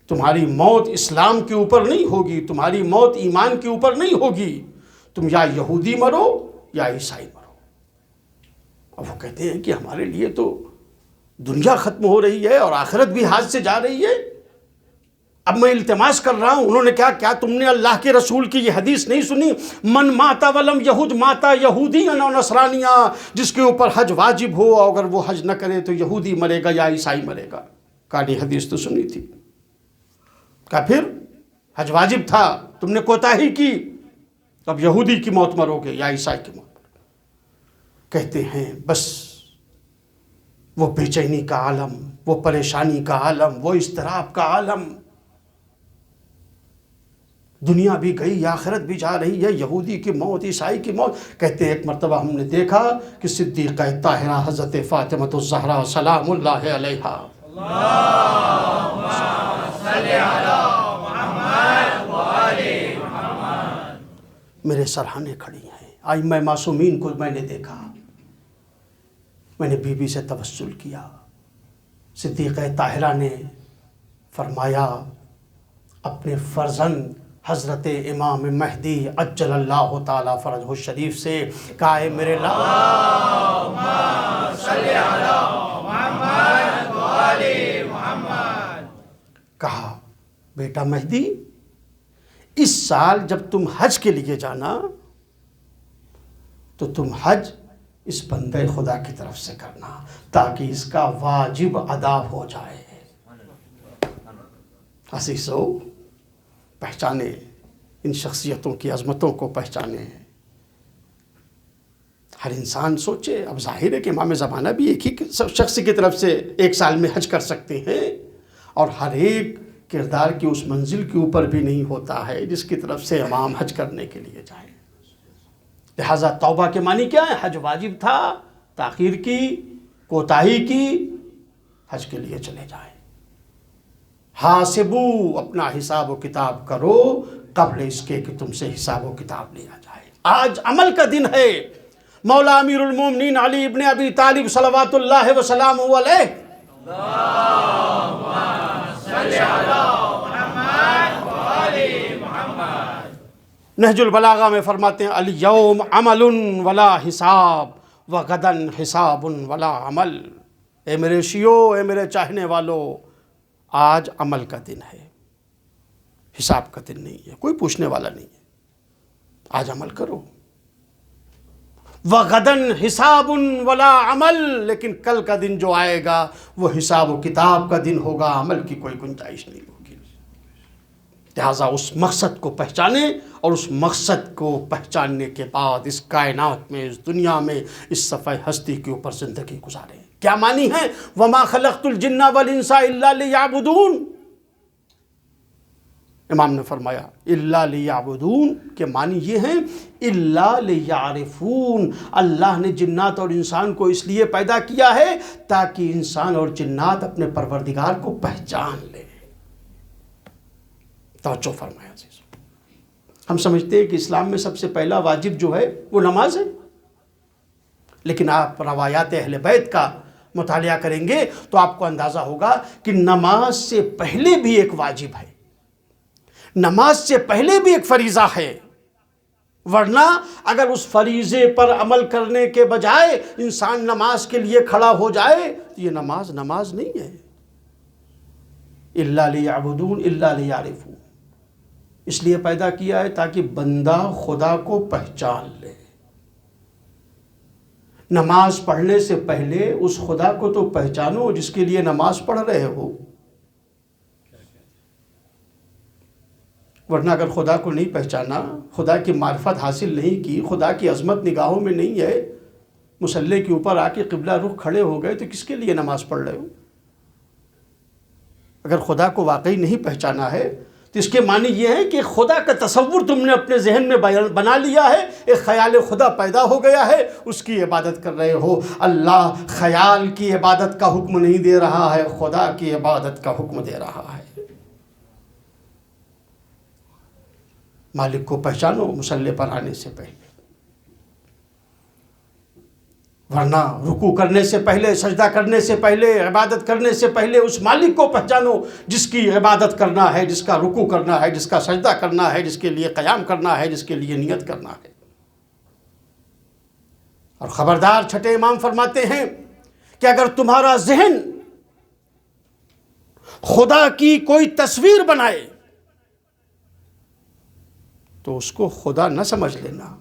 تمہاری موت اسلام کے اوپر نہیں ہوگی، تمہاری موت ایمان کے اوپر نہیں ہوگی، تم یا یہودی مرو یا عیسائی مرو۔ اب وہ کہتے ہیں کہ ہمارے لیے تو دنیا ختم ہو رہی ہے اور آخرت بھی ہاتھ سے جا رہی ہے۔ اب میں التماس کر رہا ہوں۔ انہوں نے کیا تم نے اللہ کے رسول کی یہ حدیث نہیں سنی؟ من ماتا ولم یہود ماتا یہودی و نصرانیہ، جس کے اوپر حج واجب ہو اور اگر وہ حج نہ کرے تو یہودی مرے گا یا عیسائی مرے گا۔ کہا نہیں، حدیث تو سنی تھی۔ کہا پھر حج واجب تھا، تم نے کوتاہی کی، اب یہودی کی موت مرو گے یا عیسائی کی موت مرو گے۔ کہتے ہیں بس وہ بے چینی کا عالم، وہ پریشانی کا عالم، وہ اضطراب کا عالم، دنیا بھی گئی، آخرت بھی جا رہی ہے، یہودی کی موت، عیسائی کی موت۔ کہتے ہیں ایک مرتبہ ہم نے دیکھا کہ صدیقہ طاہرہ حضرت فاطمہ الزہرا سلام اللہ علیہا میرے سرہانے کھڑی ہیں۔ ائمہ معصومین کو میں نے دیکھا، میں نے بی بی سے توسل کیا۔ صدیقہ طاہرہ نے فرمایا اپنے فرزند حضرت امام مہدی عجل اللہ تعالی فرجہ الشریف سے، کہا اے میرے اللہم صلی علی محمد و آل محمد، کہا بیٹا مہدی، اس سال جب تم حج کے لیے جانا تو تم حج اس بندے خدا کی طرف سے کرنا تاکہ اس کا واجب ادا ہو جائے۔ عزیزو، پہچانے ان شخصیتوں کی عظمتوں کو، پہچانے۔ ہر انسان سوچے، اب ظاہر ہے کہ امام زمانہ بھی ایک ہی شخص کی طرف سے 1 سال میں حج کر سکتے ہیں، اور ہر ایک کردار کی اس منزل کے اوپر بھی نہیں ہوتا ہے جس کی طرف سے امام حج کرنے کے لیے جائے۔ لہٰذا توبہ کے معنی کیا ہے؟ حج واجب تھا، تاخیر کی، کوتاہی کی، حج کے لیے چلے جائیں۔ حاسبو، اپنا حساب و کتاب کرو قبل اس کے کہ تم سے حساب و کتاب لیا جائے۔ آج عمل کا دن ہے۔ مولا امیر المومنین علی ابن ابی طالب صلوات اللہ وسلامہ علیہ نہج البلاغہ میں فرماتے ہیں الیوم عمل ولا حساب وغدن حساب ولا عمل۔ اے میرے شیعو، اے میرے چاہنے والو، آج عمل کا دن ہے، حساب کا دن نہیں ہے، کوئی پوچھنے والا نہیں ہے۔ آج عمل کرو۔ وغدن حساب ولا عمل، لیکن کل کا دن جو آئے گا وہ حساب و کتاب کا دن ہوگا، عمل کی کوئی گنجائش نہیں ہوگی۔ لہٰذا اس مقصد کو پہچانے، اور اس مقصد کو پہچاننے کے بعد اس کائنات میں، اس دنیا میں، اس صفحہ ہستی کے اوپر زندگی گزاریں۔ کیا معنی ہے؟ وَمَا خَلَقْتُ الْجِنَّ وَالْإِنسَ إِلَّا لِيَعْبُدُونَ۔ امام نے فرمایا الا لیعبدون کے معنی یہ ہیں الا لیعرفون، اللہ نے جنات اور انسان کو اس لیے پیدا کیا ہے تاکہ انسان اور جنات اپنے پروردگار کو پہچان لیں۔ توجہ فرمایا عزیز، ہم سمجھتے ہیں کہ اسلام میں سب سے پہلا واجب جو ہے وہ نماز ہے، لیکن آپ روایات اہل بیت کا مطالعہ کریں گے تو آپ کو اندازہ ہوگا کہ نماز سے پہلے بھی ایک واجب ہے، نماز سے پہلے بھی ایک فریضہ ہے، ورنہ اگر اس فریضے پر عمل کرنے کے بجائے انسان نماز کے لیے کھڑا ہو جائے تو یہ نماز نہیں ہے۔ الا لیعبدون الا لیعرفون، اس لیے پیدا کیا ہے تاکہ بندہ خدا کو پہچان لے۔ نماز پڑھنے سے پہلے اس خدا کو تو پہچانو جس کے لیے نماز پڑھ رہے ہو، ورنہ اگر خدا کو نہیں پہچانا، خدا کی معرفت حاصل نہیں کی، خدا کی عظمت نگاہوں میں نہیں ہے، مصلی کے اوپر آ کے قبلہ رخ کھڑے ہو گئے تو کس کے لیے نماز پڑھ رہے ہو؟ اگر خدا کو واقعی نہیں پہچانا ہے تو اس کے معنی یہ ہے کہ خدا کا تصور تم نے اپنے ذہن میں بنا لیا ہے، ایک خیال خدا پیدا ہو گیا ہے، اس کی عبادت کر رہے ہو۔ اللہ خیال کی عبادت کا حکم نہیں دے رہا ہے، خدا کی عبادت کا حکم دے رہا ہے۔ مالک کو پہچانو مصلی پر آنے سے پہلے، ورنہ رکوع کرنے سے پہلے، سجدہ کرنے سے پہلے، عبادت کرنے سے پہلے اس مالک کو پہچانو جس کی عبادت کرنا ہے، جس کا رکوع کرنا ہے، جس کا سجدہ کرنا ہے، جس کے لیے قیام کرنا ہے، جس کے لیے نیت کرنا ہے۔ اور خبردار چھٹے امام فرماتے ہیں کہ اگر تمہارا ذہن خدا کی کوئی تصویر بنائے تو اس کو خدا نہ سمجھ لینا۔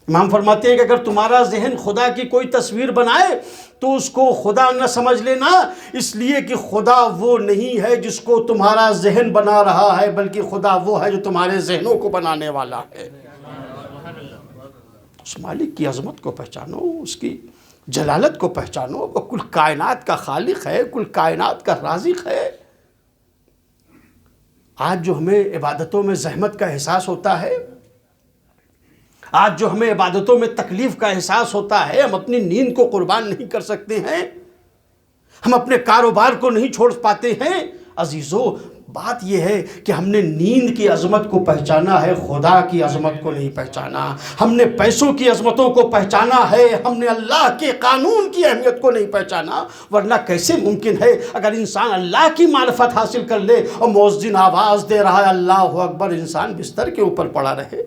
امام فرماتے ہیں کہ اگر تمہارا ذہن خدا کی کوئی تصویر بنائے تو اس کو خدا نہ سمجھ لینا، اس لیے کہ خدا وہ نہیں ہے جس کو تمہارا ذہن بنا رہا ہے، بلکہ خدا وہ ہے جو تمہارے ذہنوں کو بنانے والا ہے۔ اس مالک کی عظمت کو پہچانو، اس کی جلالت کو پہچانو، وہ کل کائنات کا خالق ہے، کل کائنات کا رازق ہے۔ آج جو ہمیں عبادتوں میں زحمت کا احساس ہوتا ہے، آج جو ہمیں عبادتوں میں تکلیف کا احساس ہوتا ہے، ہم اپنی نیند کو قربان نہیں کر سکتے ہیں، ہم اپنے کاروبار کو نہیں چھوڑ پاتے ہیں، عزیزو بات یہ ہے کہ ہم نے نیند کی عظمت کو پہچانا ہے، خدا کی عظمت کو نہیں پہچانا۔ ہم نے پیسوں کی عظمتوں کو پہچانا ہے، ہم نے اللہ کے قانون کی اہمیت کو نہیں پہچانا۔ ورنہ کیسے ممکن ہے اگر انسان اللہ کی معرفت حاصل کر لے اور مؤذن آواز دے رہا ہے اللہ اکبر، انسان بستر کے اوپر پڑا رہے؟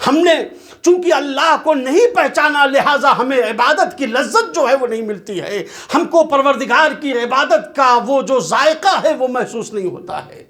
ہم نے چونکہ اللہ کو نہیں پہچانا، لہٰذا ہمیں عبادت کی لذت جو ہے وہ نہیں ملتی ہے، ہم کو پروردگار کی عبادت کا وہ جو ذائقہ ہے وہ محسوس نہیں ہوتا ہے،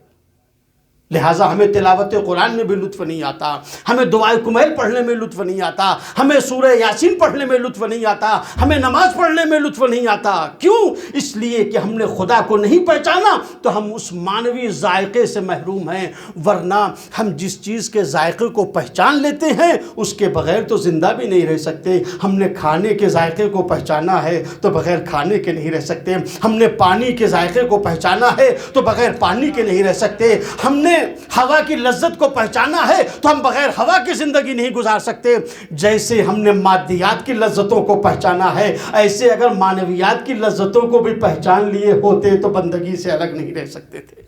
لہٰذا ہمیں تلاوت قرآن میں بھی لطف نہیں آتا، ہمیں دعائے کمیل پڑھنے میں لطف نہیں آتا، ہمیں سورہ یاسین پڑھنے میں لطف نہیں آتا، ہمیں نماز پڑھنے میں لطف نہیں آتا۔ کیوں؟ اس لیے کہ ہم نے خدا کو نہیں پہچانا تو ہم اس معنوی ذائقے سے محروم ہیں، ورنہ ہم جس چیز کے ذائقے کو پہچان لیتے ہیں اس کے بغیر تو زندہ بھی نہیں رہ سکتے۔ ہم نے کھانے کے ذائقے کو پہچانا ہے تو بغیر کھانے کے نہیں رہ سکتے، ہم نے پانی کے ذائقے کو پہچانا ہے تو بغیر پانی کے نہیں رہ سکتے، ہم نے ہوا کی لذت کو پہچانا ہے تو ہم بغیر ہوا کی زندگی نہیں گزار سکتے۔ جیسے ہم نے مادیات کی لذتوں کو پہچانا ہے، ایسے اگر معنویات کی لذتوں کو بھی پہچان لیے ہوتے تو بندگی سے الگ نہیں رہ سکتے تھے۔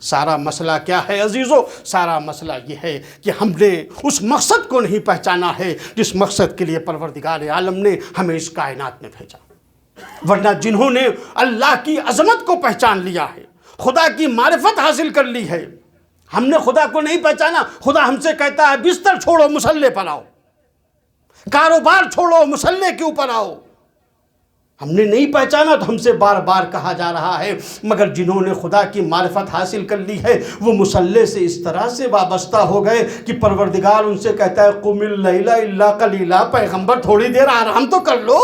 سارا مسئلہ کیا ہے عزیزو؟ سارا مسئلہ یہ ہے کہ ہم نے اس مقصد کو نہیں پہچانا ہے جس مقصد کے لیے پروردگار عالم نے ہمیں اس کائنات میں بھیجا۔ ورنہ جنہوں نے اللہ کی عظمت کو پہچان لیا ہے، خدا کی معرفت حاصل کر لی ہے، ہم نے خدا کو نہیں پہچانا۔ خدا ہم سے کہتا ہے بستر چھوڑو مصلی پر آؤ، کاروبار چھوڑو مصلی کے اوپر آؤ۔ ہم نے نہیں پہچانا تو ہم سے بار بار کہا جا رہا ہے، مگر جنہوں نے خدا کی معرفت حاصل کر لی ہے وہ مصلی سے اس طرح سے وابستہ ہو گئے کہ پروردگار ان سے کہتا ہے قم اللیل الا قلیلا، پیغمبر تھوڑی دیر آرام تو کر لو۔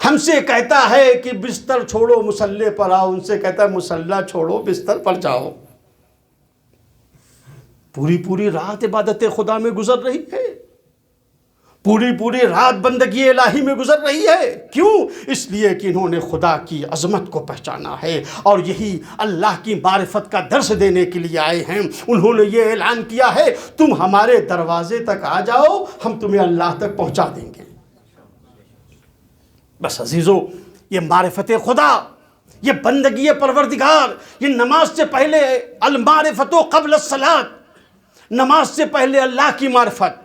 ہم سے کہتا ہے کہ بستر چھوڑو مصلی پر آؤ، ان سے کہتا ہے مصلی چھوڑو بستر پر جاؤ۔ پوری رات عبادت خدا میں گزر رہی ہے، پوری رات بندگی الہی میں گزر رہی ہے. کیوں؟ اس لیے کہ انہوں نے خدا کی عظمت کو پہچانا ہے اور یہی اللہ کی معرفت کا درس دینے کے لیے آئے ہیں. انہوں نے یہ اعلان کیا ہے تم ہمارے دروازے تک آ جاؤ، ہم تمہیں اللہ تک پہنچا دیں گے. بس عزیزو، یہ معرفت خدا، یہ بندگی پروردگار، یہ نماز سے پہلے المعرفت قبل الصلاۃ، نماز سے پہلے اللہ کی معرفت.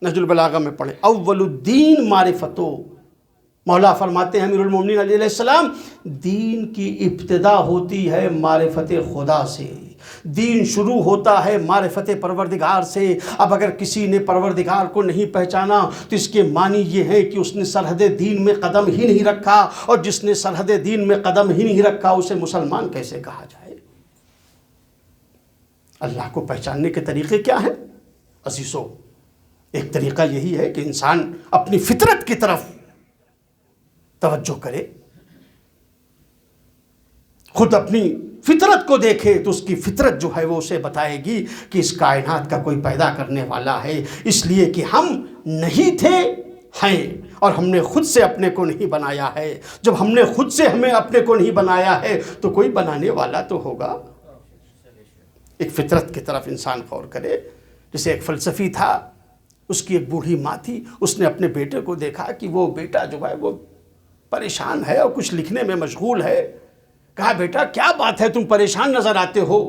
نہج البلاغہ میں پڑھیں، اول الدین معرفتو. مولا فرماتے ہیں امیر المومنین علیہ السلام، دین کی ابتدا ہوتی ہے معرفت خدا سے، دین شروع ہوتا ہے معرفت پروردگار سے. اب اگر کسی نے پروردگار کو نہیں پہچانا تو اس کے معنی یہ ہے کہ اس نے سرحد دین میں قدم ہی نہیں رکھا، اور جس نے سرحد دین میں قدم ہی نہیں رکھا اسے مسلمان کیسے کہا جائے؟ اللہ کو پہچاننے کے طریقے کیا ہیں عزیزو؟ ایک طریقہ یہی ہے کہ انسان اپنی فطرت کی طرف توجہ کرے، خود اپنی فطرت کو دیکھے تو اس کی فطرت جو ہے وہ اسے بتائے گی کہ اس کائنات کا کوئی پیدا کرنے والا ہے، اس لیے کہ ہم نہیں تھے، ہیں، اور ہم نے خود سے اپنے کو نہیں بنایا ہے. جب ہم نے خود سے ہمیں اپنے کو نہیں بنایا ہے تو کوئی بنانے والا تو ہوگا. ایک فطرت کی طرف انسان غور کرے. جیسے ایک فلسفی تھا، اس کی ایک بوڑھی ماں تھی، اس نے اپنے بیٹے کو دیکھا کہ وہ بیٹا جو ہے وہ پریشان ہے اور کچھ لکھنے میں مشغول ہے. کہا بیٹا کیا بات ہے، تم پریشان نظر آتے ہو؟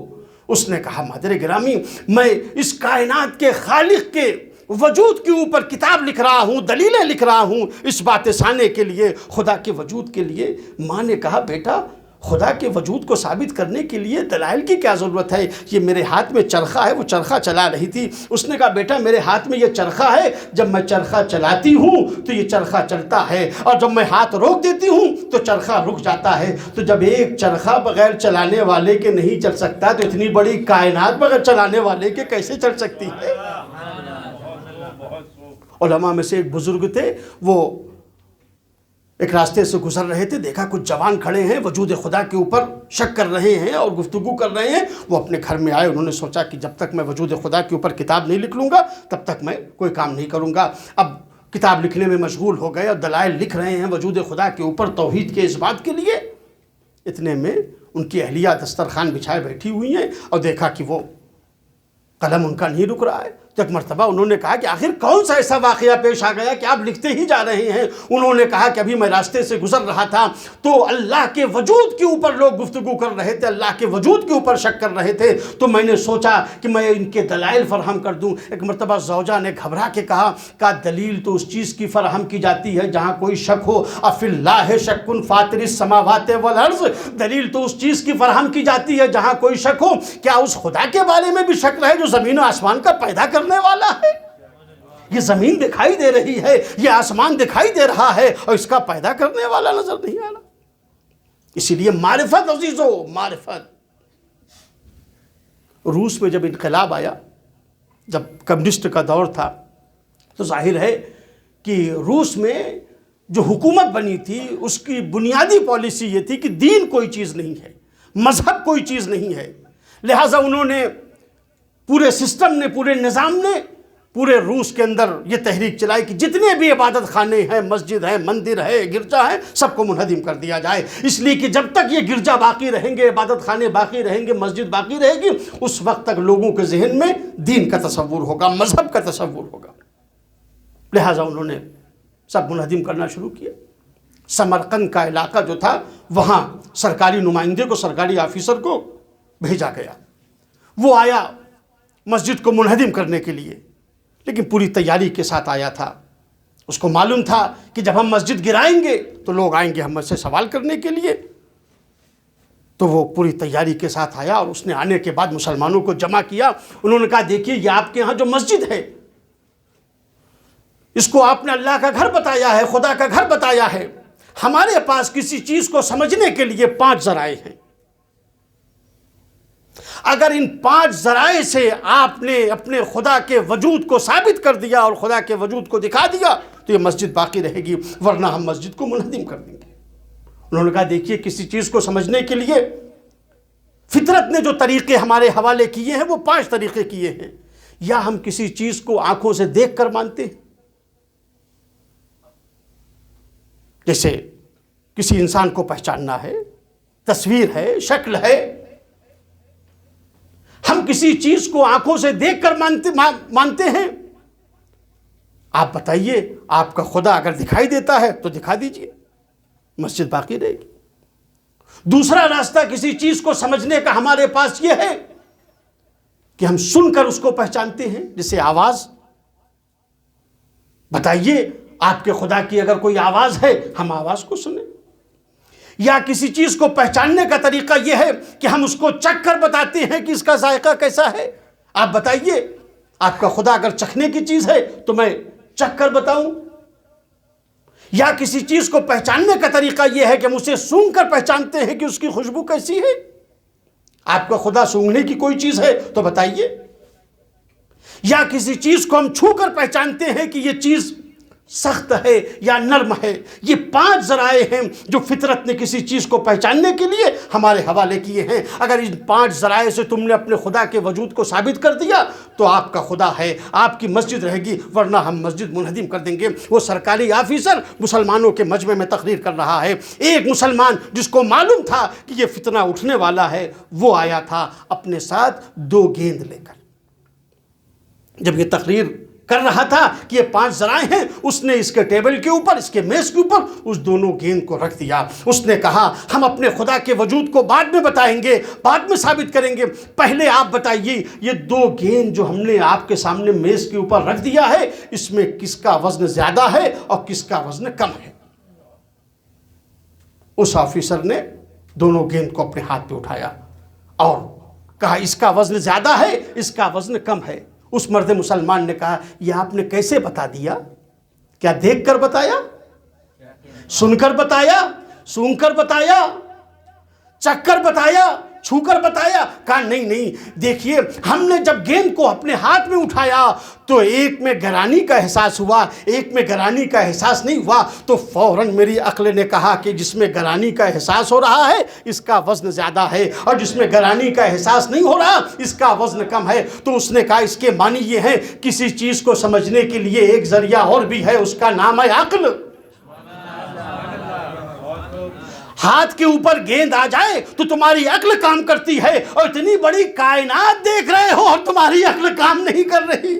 اس نے کہا مادر گرامی، میں اس کائنات کے خالق کے وجود کے اوپر کتاب لکھ رہا ہوں، دلیلیں لکھ رہا ہوں اس بات سانے کے لیے، خدا کے وجود کے لیے. ماں نے کہا بیٹا خدا کے وجود کو ثابت کرنے کے لیے دلائل کی کیا ضرورت ہے؟ یہ میرے ہاتھ میں چرخہ ہے. وہ چرخہ چلا رہی تھی. اس نے کہا بیٹا میرے ہاتھ میں یہ چرخہ ہے، جب میں چرخہ چلاتی ہوں تو یہ چرخہ چلتا ہے، اور جب میں ہاتھ روک دیتی ہوں تو چرخہ رک جاتا ہے. تو جب ایک چرخہ بغیر چلانے والے کے نہیں چل سکتا تو اتنی بڑی کائنات بغیر چلانے والے کے کیسے چل سکتی ہے؟ علماء میں سے ایک بزرگ تھے، وہ ایک راستے سے گزر رہے تھے، دیکھا کچھ جوان کھڑے ہیں وجود خدا کے اوپر شک کر رہے ہیں اور گفتگو کر رہے ہیں. وہ اپنے گھر میں آئے، انہوں نے سوچا کہ جب تک میں وجود خدا کے اوپر کتاب نہیں لکھ لوں گا تب تک میں کوئی کام نہیں کروں گا. اب کتاب لکھنے میں مشغول ہو گئے اور دلائل لکھ رہے ہیں وجود خدا کے اوپر توحید کے اس بات کے لیے. اتنے میں ان کی اہلیہ دسترخوان بچھائے بیٹھی ہوئی ہیں اور دیکھا کہ وہ قلم ان کا نہیں رک رہا ہے. تو ایک مرتبہ انہوں نے کہا کہ آخر کون سا ایسا واقعہ پیش آ گیا کہ آپ لکھتے ہی جا رہے ہیں؟ انہوں نے کہا کہ ابھی میں راستے سے گزر رہا تھا تو اللہ کے وجود کے اوپر لوگ گفتگو کر رہے تھے، اللہ کے وجود کے اوپر شک کر رہے تھے، تو میں نے سوچا کہ میں ان کے دلائل فراہم کر دوں. ایک مرتبہ زوجہ نے گھبرا کے کہا دلیل تو اس چیز کی فراہم کی جاتی ہے جہاں کوئی شک ہو. افی اللہ شک فاطر السماوات والارض، دلیل تو اس چیز کی فراہم کی جاتی ہے جہاں کوئی شک ہو. کیا اس خدا کے بارے میں بھی شک رہے جو زمین و آسمان کا پیدا کرنے والا ہے؟ یہ زمین دکھائی دے رہی ہے، یہ آسمان دکھائی دے رہا ہے، اور اس کا پیدا کرنے والا نظر نہیں آ رہا. اسی لیے معرفت عزیزو، معرفت. روس میں جب انقلاب آیا، جب کمیونسٹ کا دور تھا، تو ظاہر ہے کہ روس میں جو حکومت بنی تھی اس کی بنیادی پالیسی یہ تھی کہ دین کوئی چیز نہیں ہے، مذہب کوئی چیز نہیں ہے. لہٰذا انہوں نے پورے سسٹم نے، پورے نظام نے پورے روس کے اندر یہ تحریک چلائی کہ جتنے بھی عبادت خانے ہیں، مسجد ہیں، مندر ہے، گرجا ہے، سب کو منہدم کر دیا جائے. اس لیے کہ جب تک یہ گرجا باقی رہیں گے، عبادت خانے باقی رہیں گے، مسجد باقی رہے گی، اس وقت تک لوگوں کے ذہن میں دین کا تصور ہوگا، مذہب کا تصور ہوگا. لہٰذا انہوں نے سب منہدم کرنا شروع کیا. سمرقند کا علاقہ جو تھا وہاں سرکاری نمائندے کو، سرکاری آفیسر کو بھیجا گیا. وہ آیا مسجد کو منہدم کرنے کے لیے، لیکن پوری تیاری کے ساتھ آیا تھا. اس کو معلوم تھا کہ جب ہم مسجد گرائیں گے تو لوگ آئیں گے ہم سے سوال کرنے کے لیے. تو وہ پوری تیاری کے ساتھ آیا اور اس نے آنے کے بعد مسلمانوں کو جمع کیا. انہوں نے کہا دیکھیے یہ آپ کے ہاں جو مسجد ہے اس کو آپ نے اللہ کا گھر بتایا ہے، خدا کا گھر بتایا ہے. ہمارے پاس کسی چیز کو سمجھنے کے لیے 5 ذرائع ہیں. اگر ان 5 ذرائع سے آپ نے اپنے خدا کے وجود کو ثابت کر دیا اور خدا کے وجود کو دکھا دیا تو یہ مسجد باقی رہے گی، ورنہ ہم مسجد کو منہدم کر دیں گے. انہوں نے کہا دیکھیے کسی چیز کو سمجھنے کے لیے فطرت نے جو طریقے ہمارے حوالے کیے ہیں وہ 5 طریقے کیے ہیں. یا ہم کسی چیز کو آنکھوں سے دیکھ کر مانتے ہیں، جیسے کسی انسان کو پہچاننا ہے، تصویر ہے، شکل ہے، ہم کسی چیز کو آنکھوں سے دیکھ کر مانتے ہیں۔ آپ بتائیے، آپ کا خدا اگر دکھائی دیتا ہے تو دکھا دیجئے، مسجد باقی رہے گی۔ دوسرا راستہ کسی چیز کو سمجھنے کا ہمارے پاس یہ ہے کہ ہم سن کر اس کو پہچانتے ہیں، جیسے آواز۔ بتائیے، آپ کے خدا کی اگر کوئی آواز ہے، ہم آواز کو سنیں۔ یا کسی چیز کو پہچاننے کا طریقہ یہ ہے کہ ہم اس کو چکھ کر بتاتے ہیں کہ اس کا ذائقہ کیسا ہے۔ آپ بتائیے، آپ کا خدا اگر چکھنے کی چیز ہے تو میں چکھ کر بتاؤں؟ یا کسی چیز کو پہچاننے کا طریقہ یہ ہے کہ ہم اسے سونگھ کر پہچانتے ہیں کہ اس کی خوشبو کیسی ہے۔ آپ کا خدا سونگھنے کی کوئی چیز ہے تو بتائیے۔ یا کسی چیز کو ہم چھو کر پہچانتے ہیں کہ یہ چیز سخت ہے یا نرم ہے۔ یہ 5 ذرائع ہیں جو فطرت نے کسی چیز کو پہچاننے کے لیے ہمارے حوالے کیے ہیں۔ اگر ان 5 ذرائع سے تم نے اپنے خدا کے وجود کو ثابت کر دیا تو آپ کا خدا ہے، آپ کی مسجد رہے گی، ورنہ ہم مسجد منہدم کر دیں گے۔ وہ سرکاری آفیسر مسلمانوں کے مجمع میں تقریر کر رہا ہے، ایک مسلمان جس کو معلوم تھا کہ یہ فتنہ اٹھنے والا ہے، وہ آیا تھا اپنے ساتھ 2 گیند لے کر۔ جب یہ تقریر کر رہا تھا کہ یہ 5 ذرائع ہیں، اس نے اس کے ٹیبل کے اوپر، اس کے میز کے اوپر اس دونوں گیند کو رکھ دیا۔ اس نے کہا، ہم اپنے خدا کے وجود کو بعد میں بتائیں گے، بعد میں ثابت کریں گے، پہلے آپ بتائیے یہ 2 گیند جو ہم نے آپ کے سامنے میز کے اوپر رکھ دیا ہے، اس میں کس کا وزن زیادہ ہے اور کس کا وزن کم ہے؟ اس آفیسر نے دونوں گیند کو اپنے ہاتھ پہ اٹھایا اور کہا، اس کا وزن زیادہ ہے، اس کا وزن کم ہے۔ اس مرد مسلمان نے کہا، یہ آپ نے کیسے بتا دیا؟ کیا دیکھ کر بتایا؟ سن کر بتایا؟ سونگھ کر بتایا؟ چکھ کر بتایا؟ چھو کر بتایا؟ کہا نہیں، دیکھیے، ہم نے جب گیند کو اپنے ہاتھ میں اٹھایا تو ایک میں گرانی کا احساس ہوا، ایک میں گرانی کا احساس نہیں ہوا، تو فوراً میری عقل نے کہا کہ جس میں گرانی کا احساس ہو رہا ہے اس کا وزن زیادہ ہے، اور جس میں گرانی کا احساس نہیں ہو رہا اس کا وزن کم ہے۔ تو اس نے کہا، اس کے معنی یہ ہے، کسی چیز کو سمجھنے کے لیے ایک ذریعہ اور بھی ہے، اس کا نام ہے عقل۔ ہاتھ کے اوپر گیند آ جائے تو تمہاری عقل کام کرتی ہے، اور اتنی بڑی کائنات دیکھ رہے ہو اور تمہاری عقل کام نہیں کر رہی۔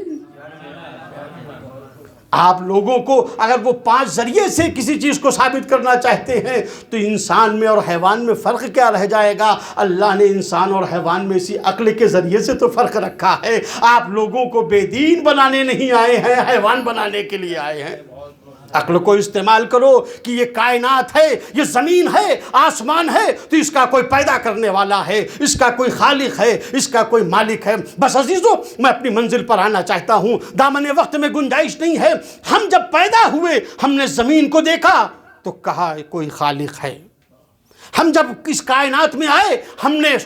آپ لوگوں کو اگر وہ 5 ذریعے سے کسی چیز کو ثابت کرنا چاہتے ہیں تو انسان میں اور حیوان میں فرق کیا رہ جائے گا؟ اللہ نے انسان اور حیوان میں اسی عقل کے ذریعے سے تو فرق رکھا ہے۔ آپ لوگوں کو بے دین بنانے نہیں آئے ہیں، حیوان بنانے کے لیے آئے ہیں۔ عقل کو استعمال کرو کہ یہ کائنات ہے، یہ زمین ہے، آسمان ہے، تو اس کا کوئی پیدا کرنے والا ہے، اس کا کوئی خالق ہے، اس کا کوئی مالک ہے۔ بس عزیزو، میں اپنی منزل پر آنا چاہتا ہوں، دامن وقت میں گنجائش نہیں ہے۔ ہم جب پیدا ہوئے ہم نے زمین کو دیکھا تو کہا کوئی خالق ہے۔ ہم جب اس کائنات میں آئے ہم نے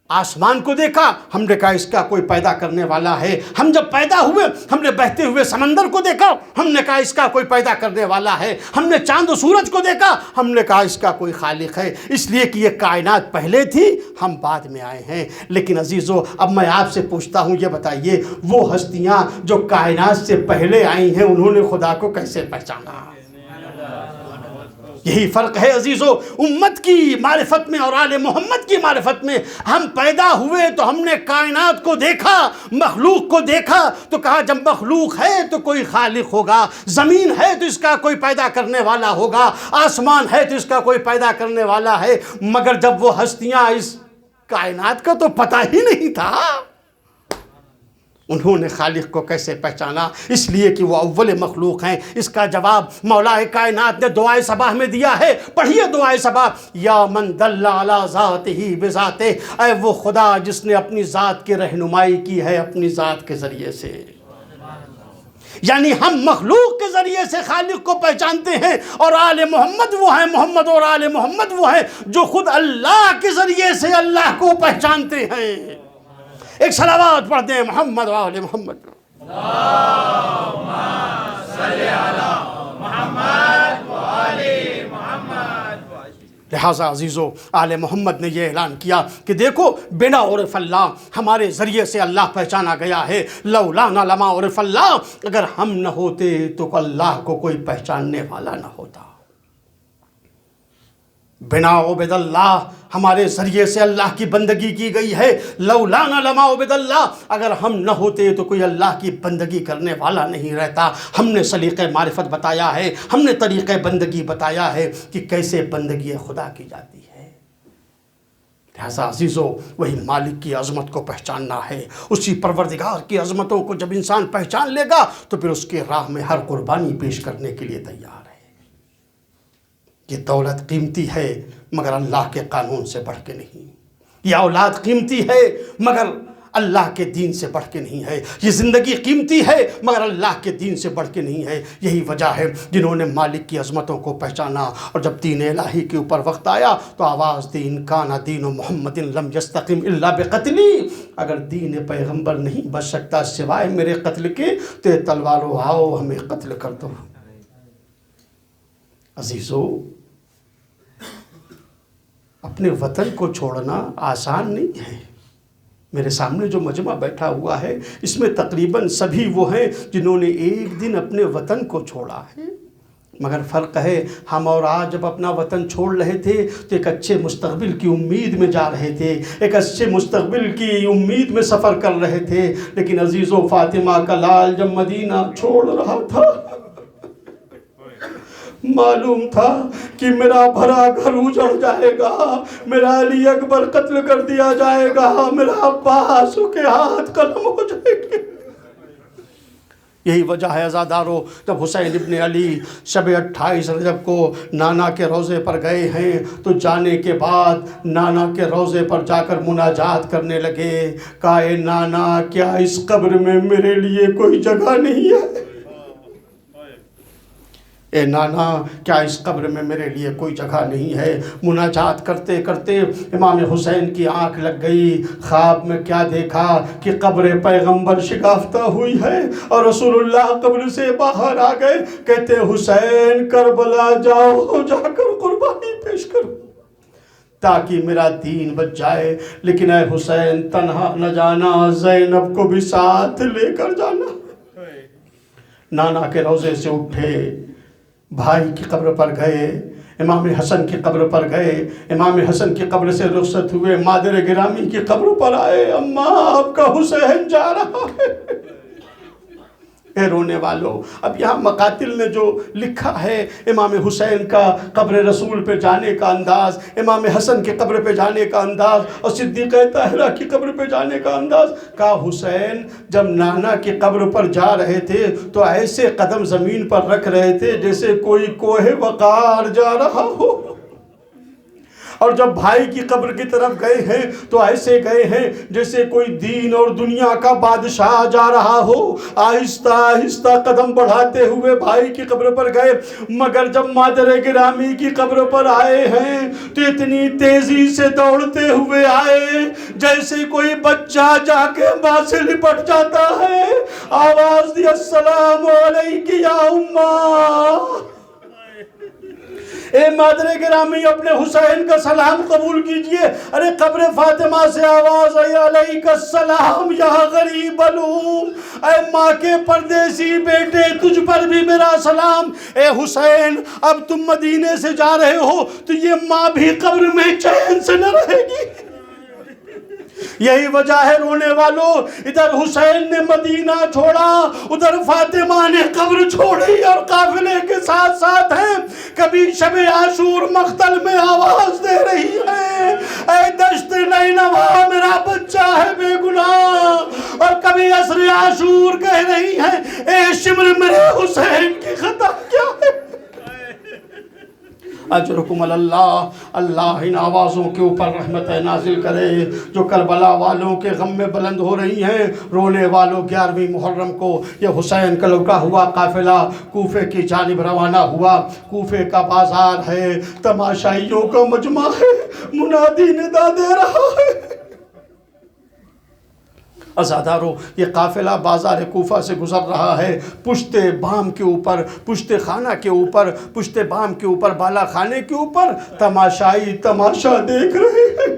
آسمان کو دیکھا، ہم نے کہا اس کا کوئی پیدا کرنے والا ہے۔ ہم جب پیدا ہوئے ہم نے بہتے ہوئے سمندر کو دیکھا، ہم نے کہا اس کا کوئی پیدا کرنے والا ہے۔ ہم نے چاند و سورج کو دیکھا، ہم نے کہا اس کا کوئی خالق ہے، اس لیے کہ یہ کائنات پہلے تھی، ہم بعد میں آئے ہیں۔ لیکن عزیزو، اب میں آپ سے پوچھتا ہوں، یہ بتائیے وہ ہستیاں جو کائنات سے پہلے آئی ہیں انہوں نے خدا کو کیسے پہچانا؟ یہی فرق ہے عزیزو امت کی معرفت میں اور آل محمد کی معرفت میں۔ ہم پیدا ہوئے تو ہم نے کائنات کو دیکھا، مخلوق کو دیکھا، تو کہا جب مخلوق ہے تو کوئی خالق ہوگا، زمین ہے تو اس کا کوئی پیدا کرنے والا ہوگا، آسمان ہے تو اس کا کوئی پیدا کرنے والا ہے۔ مگر جب وہ ہستیاں اس کائنات کا تو پتہ ہی نہیں تھا، انہوں نے خالق کو کیسے پہچانا؟ اس لیے کہ وہ اول مخلوق ہیں۔ اس کا جواب مولا کائنات نے دعائے صباح میں دیا ہے، پڑھیے دعائے صباح، یا من دل علی ذاتہ بذاتہ، اے وہ خدا جس نے اپنی ذات کی رہنمائی کی ہے اپنی ذات کے ذریعے سے۔ یعنی ہم مخلوق کے ذریعے سے خالق کو پہچانتے ہیں، اور آل محمد وہ ہیں، محمد اور آل محمد وہ ہیں جو خود اللہ کے ذریعے سے اللہ کو پہچانتے ہیں۔ ایک صلوات پڑھ دیں محمد و آل محمد۔ اللہم صلی علی محمد و آل محمد۔ لہٰذا عزیزو آل محمد نے یہ اعلان کیا کہ دیکھو بنا عرف اللہ، ہمارے ذریعے سے اللہ پہچانا گیا ہے۔ لولانا لما عرف اللہ، اگر ہم نہ ہوتے تو اللہ کو کوئی پہچاننے والا نہ ہوتا۔ بنا عبد اللہ، ہمارے ذریعے سے اللہ کی بندگی کی گئی ہے. لولانا لما عبد اللہ، اگر ہم نہ ہوتے تو کوئی اللہ کی بندگی کرنے والا نہیں رہتا. ہم نے سلیقہ معرفت بتایا ہے، ہم نے طریقہ بندگی بتایا ہے کہ کیسے بندگی خدا کی جاتی ہے. لہذا عزیزو، وہی مالک کی عظمت کو پہچاننا ہے. اسی پروردگار کی عظمتوں کو جب انسان پہچان لے گا تو پھر اس کے راہ میں ہر قربانی پیش کرنے کے لیے تیار ہے. یہ دولت قیمتی ہے مگر اللہ کے قانون سے بڑھ کے نہیں. یہ اولاد قیمتی ہے مگر اللہ کے دین سے بڑھ کے نہیں ہے. یہ زندگی قیمتی ہے مگر اللہ کے دین سے بڑھ کے نہیں ہے. یہی وجہ ہے جنہوں نے مالک کی عظمتوں کو پہچانا اور جب دین الہی کے اوپر وقت آیا تو آواز دی، ان کان دین محمد لم یستقم الا بقتلی، اگر دین پیغمبر نہیں بچ سکتا سوائے میرے قتل کے تو تلوارو آؤ ہمیں قتل کر دو. عزیزو، اپنے وطن کو چھوڑنا آسان نہیں ہے. میرے سامنے جو مجمع بیٹھا ہوا ہے اس میں تقریباً سبھی وہ ہیں جنہوں نے ایک دن اپنے وطن کو چھوڑا ہے. مگر فرق ہے، ہم اور آج جب اپنا وطن چھوڑ رہے تھے تو ایک اچھے مستقبل کی امید میں جا رہے تھے، ایک اچھے مستقبل کی امید میں سفر کر رہے تھے. لیکن عزیزو، فاطمہ کا لال جب مدینہ چھوڑ رہا تھا معلوم تھا کہ میرا بھرا گھر اجڑ جائے گا، میرا علی اکبر قتل کر دیا جائے گا، میرا عباس کے ہاتھ قلم ہو جائے گے. یہی وجہ ہے عزادارو، جب حسین ابن علی شب 28 رجب کو نانا کے روضے پر گئے ہیں تو جانے کے بعد نانا کے روضے پر جا کر مناجات کرنے لگے. کہا، اے نانا، کیا اس قبر میں میرے لیے کوئی جگہ نہیں ہے؟ اے نانا، کیا اس قبر میں میرے لیے کوئی جگہ نہیں ہے؟ مناجات کرتے کرتے امام حسین کی آنکھ لگ گئی. خواب میں کیا دیکھا کہ قبر پیغمبر شکافتہ ہوئی ہے اور رسول اللہ قبر سے باہر آ گئے. کہتے حسین، کربلا جاؤ، جا کر قربانی پیش کرو تاکہ میرا دین بچ جائے. لیکن اے حسین، تنہا نہ جانا، زینب کو بھی ساتھ لے کر جانا. نانا کے روضے سے اٹھے، بھائی کی قبر پر گئے، امام حسن کی قبر پر گئے، امام حسن کی قبر سے رخصت ہوئے، مادر گرامی کی قبر پر آئے. اماں، آپ کا حسین جا رہا ہے. اے رونے والوں، اب یہاں مقاتل نے جو لکھا ہے امام حسین کا قبر رسول پہ جانے کا انداز، امام حسن کی قبر پہ جانے کا انداز اور صدیقہ طاہرہ کی قبر پہ جانے کا انداز. کہا حسین جب نانا کی قبر پر جا رہے تھے تو ایسے قدم زمین پر رکھ رہے تھے جیسے کوئی کوہ وقار جا رہا ہو، اور جب بھائی کی قبر کی طرف گئے ہیں تو ایسے گئے ہیں جیسے کوئی دین اور دنیا کا بادشاہ جا رہا ہو. آہستہ آہستہ قدم بڑھاتے ہوئے بھائی کی قبر پر گئے، مگر جب مادر گرامی کی قبر پر آئے ہیں تو اتنی تیزی سے دوڑتے ہوئے آئے جیسے کوئی بچہ جا کے ماں سے لپٹ جاتا ہے. آواز دی، السلام علیک یا اماں. اے مادر گرامی، اپنے حسین کا سلام قبول کیجئے. ارے قبر فاطمہ سے آواز آئی، علیک السلام یا غریب الام. اے ماں کے پردیسی بیٹے، تجھ پر بھی میرا سلام. اے حسین، اب تم مدینے سے جا رہے ہو تو یہ ماں بھی قبر میں چین سے نہ رہے گی. یہی وجہ ہے رونے والوں، ادھر حسین نے مدینہ چھوڑا، ادھر فاطمہ نے قبر چھوڑی اور قافلے کے ساتھ ساتھ ہیں. کبھی شب عاشور مقتل میں آواز دے رہی ہے، اے دشت نینوا میرا بچہ ہے بے گناہ، اور کبھی عصر عاشور کہہ رہی ہے، اے شمر میرے حسین کی خطا کیا ہے. اجرکم اللہ، اللہ ان آوازوں کے اوپر رحمت نازل کرے جو کربلا والوں کے غم میں بلند ہو رہی ہیں. رونے والوں، 11ویں محرم کو یہ حسین کا لوٹا ہوا قافلہ کوفے کی جانب روانہ ہوا. کوفے کا بازار ہے، تماشائیوں کا مجمع ہے، منادی ندا دے رہا ہے. عزادارو، یہ قافلہ بازار کوفہ سے گزر رہا ہے. پشت بام کے اوپر، پشت خانہ کے اوپر، پشت بام کے اوپر، بالا خانے کے اوپر تماشائی تماشا دیکھ رہے ہیں.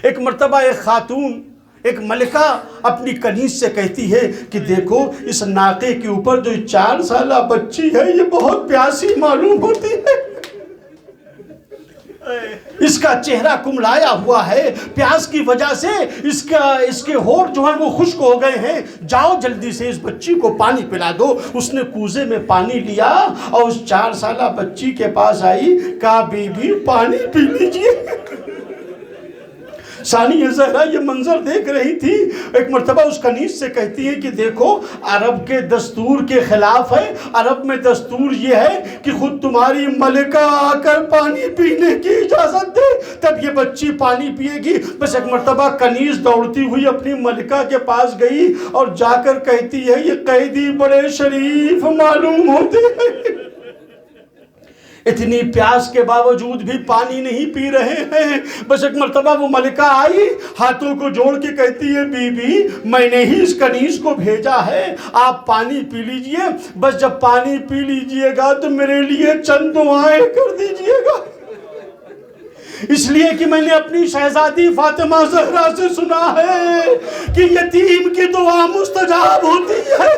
ایک مرتبہ ایک خاتون، ایک ملکہ اپنی کنیز سے کہتی ہے کہ دیکھو اس ناقے کے اوپر جو 4 سالہ بچی ہے یہ بہت پیاسی معلوم ہوتی ہے. اس کا چہرہ کملایا ہوا ہے، پیاس کی وجہ سے اس کے ہونٹ جو ہیں وہ خشک ہو گئے ہیں، جاؤ جلدی سے اس بچی کو پانی پلا دو۔ اس نے کوزے میں پانی لیا اور اس 4 سالہ بچی کے پاس آئی، کہا بی بی پانی پی لیجئے۔ ثانیہ زہرا یہ منظر دیکھ رہی تھی، ایک مرتبہ اس کنیز سے کہتی ہے کہ دیکھو عرب کے دستور کے خلاف ہے، عرب میں دستور یہ ہے کہ خود تمہاری ملکہ آ کر پانی پینے کی اجازت دے تب یہ بچی پانی پیے گی۔ بس ایک مرتبہ کنیز دوڑتی ہوئی اپنی ملکہ کے پاس گئی اور جا کر کہتی ہے یہ قیدی بڑے شریف معلوم ہوتے ہیں، اتنی پیاس کے باوجود بھی پانی نہیں پی رہے ہیں۔ بس ایک مرتبہ وہ ملکہ آئی، ہاتھوں کو جوڑ کے کہتی ہے بی بی میں نے ہی اس کنیز کو بھیجا ہے، آپ پانی پی لیجئے، بس جب پانی پی لیجئے گا تو میرے لیے چند دعائیں کر دیجئے گا، اس لیے کہ میں نے اپنی شہزادی فاطمہ زہرا سے سنا ہے کہ یتیم کی دعا مستجاب ہوتی ہے۔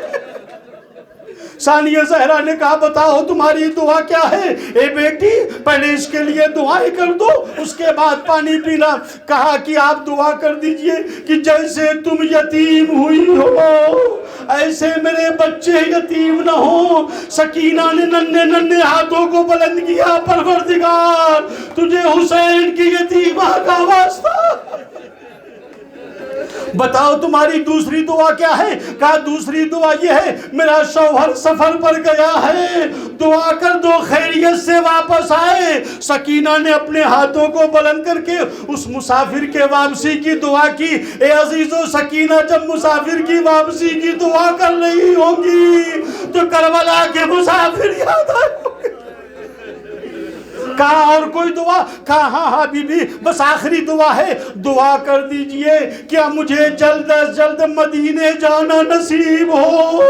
ثانیہ زہرا نے کہا بتاؤ تمہاری دعا کیا ہے؟ اے بیٹی پہلے اس کے لیے دعائیں کر دو، اس کے بعد پانی پینا۔ کہا کہ آپ دعا کر دیجئے کہ جیسے تم یتیم ہوئی ہو ایسے میرے بچے یتیم نہ ہوں۔ سکینہ نے ننھے ہاتھوں کو بلند کیا، پروردگار تجھے حسین کی یتیمہ کا واسطہ بتاؤ تمہاری دوسری دعا کیا ہے؟ کہا دوسری دعا یہ ہے میرا شوہر سفر پر گیا ہے، دعا کر دو خیریت سے واپس آئے۔ سکینہ نے اپنے ہاتھوں کو بلند کر کے اس مسافر کے واپسی کی دعا کی۔ اے عزیزو سکینہ جب مسافر کی واپسی کی دعا کر رہی ہوں گی تو کربلا کے مسافر یاد آئے ہوں گے۔ کہا اور کوئی دعا؟ کہا ہاں بی بی بس آخری دعا ہے، دعا کر دیجئے کہ مجھے جلد از جلد مدینے جانا نصیب ہو۔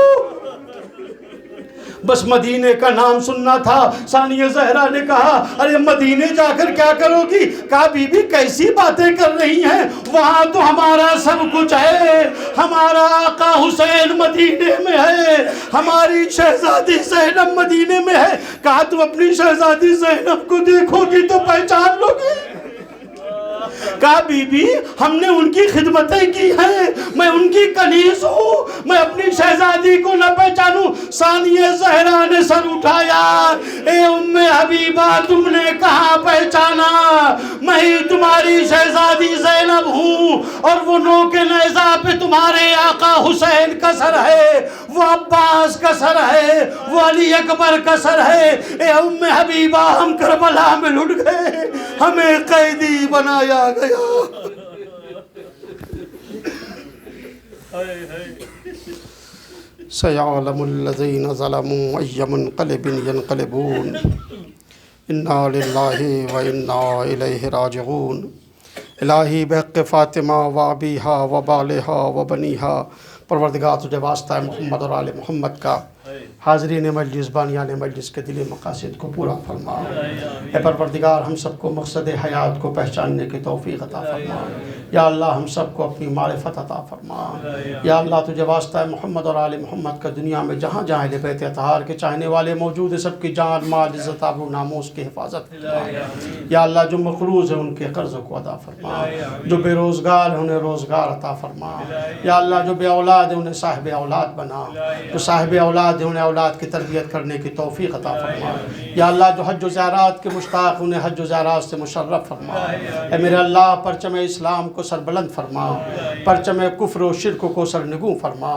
بس مدینے کا نام سننا تھا۔ ثانیہ زہرا نے کہا ارے مدینے جا کر کیا کرو گی؟ کہا بی بی کیسی باتیں کر رہی ہیں، وہاں تو ہمارا سب کچھ ہے، ہمارا آقا حسین مدینے میں ہے، ہماری شہزادی زینب مدینے میں ہے۔ کہا تم اپنی شہزادی زینب کو دیکھو گی تو پہچان لو گی؟ کہا بی بی ہم نے ان کی خدمتیں کی ہیں، میں ان کی کنیز ہوں، میں اپنی شہزادی کو نہ پہچانوں؟ ثانیہ زہرا نے سر اٹھایا، اے ام حبیبہ تم نے کہاں پہچانا، میں ہی تمہاری شہزادی زینب ہوں، اور وہ نوک نیزہ پہ تمہارے آقا حسین کا سر ہے، وہ عباس کا سر ہے، وہ علی اکبر کا سر ہے۔ اے ام حبیبہ ہم کربلا میں لٹ گئے، ہمیں قیدی بنایا گیا۔ سَيَعْلَمُ الَّذِينَ ظَلَمُوا أَيَّ مُنْقَلِبٍ يَنْقَلِبُونَ اِنَّا لِلَّهِ وَإِنَّا إِلَيْهِ رَاجِعُونَ۔ الہی بحق فاطمہ و ابیہا و بالہا و بنیہا، پروردگار تجھے واسطہ ہے محمد اور آل محمد کا، حاضرین مجلس بانیان مجلس کے دلی مقاصد کو پورا فرما۔ اے پروردگار ہم سب کو مقصد حیات کو پہچاننے کی توفیق عطا فرما۔ یا اللہ ہم سب کو اپنی معرفت عطا فرما۔ یا اللہ تجھے واسطہ ہے محمد اور آل محمد کا، دنیا میں جہاں جہاں اہل بیت اطہار کے چاہنے والے موجود ہیں سب کی جان مال عزت آبرو ناموس کی حفاظت فرما۔ یا اللہ جو مقروض ہیں ان کے قرض کو ادا فرما، جو بے روزگار ہیں انہیں روزگار عطا فرما۔ یا اللہ جو بے اولاد ہیں انہیں صاحب اولاد بنا، جو صاحب اولاد ہیں انہیں اولاد کی تربیت کرنے کی توفیق عطا فرما۔ یا اللہ جو حج و زیارات کے مشتاق انہیں حج و زیارات سے مشرف فرما۔ اے میرے اللہ پرچم اسلام کو سربلند فرما، پرچم کفر و شرک کو سرنگوں فرما،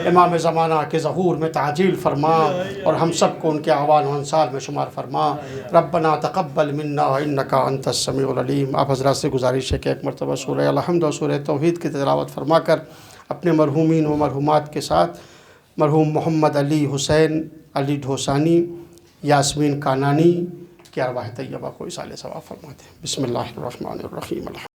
امام زمانہ کے ظہور میں تعجیل فرما، اور ہم سب کو ان کے اعوان و انصار میں شمار فرما۔ ربنا تقبل منا انکا انت السمیع العلیم۔ آپ حضرات سے گزارش ہے کہ ایک مرتبہ سورہ الحمد اور سورہ توحید کی تلاوت فرما کر اپنے مرحومین و مرحومات کے ساتھ مرحوم محمد علی حسین علی ڈھوسانی، یاسمین کانانی کی ارواح طیبہ کو ایصال ثواب فرماتے ہیں۔ بسم اللہ الرحمن الرحیم۔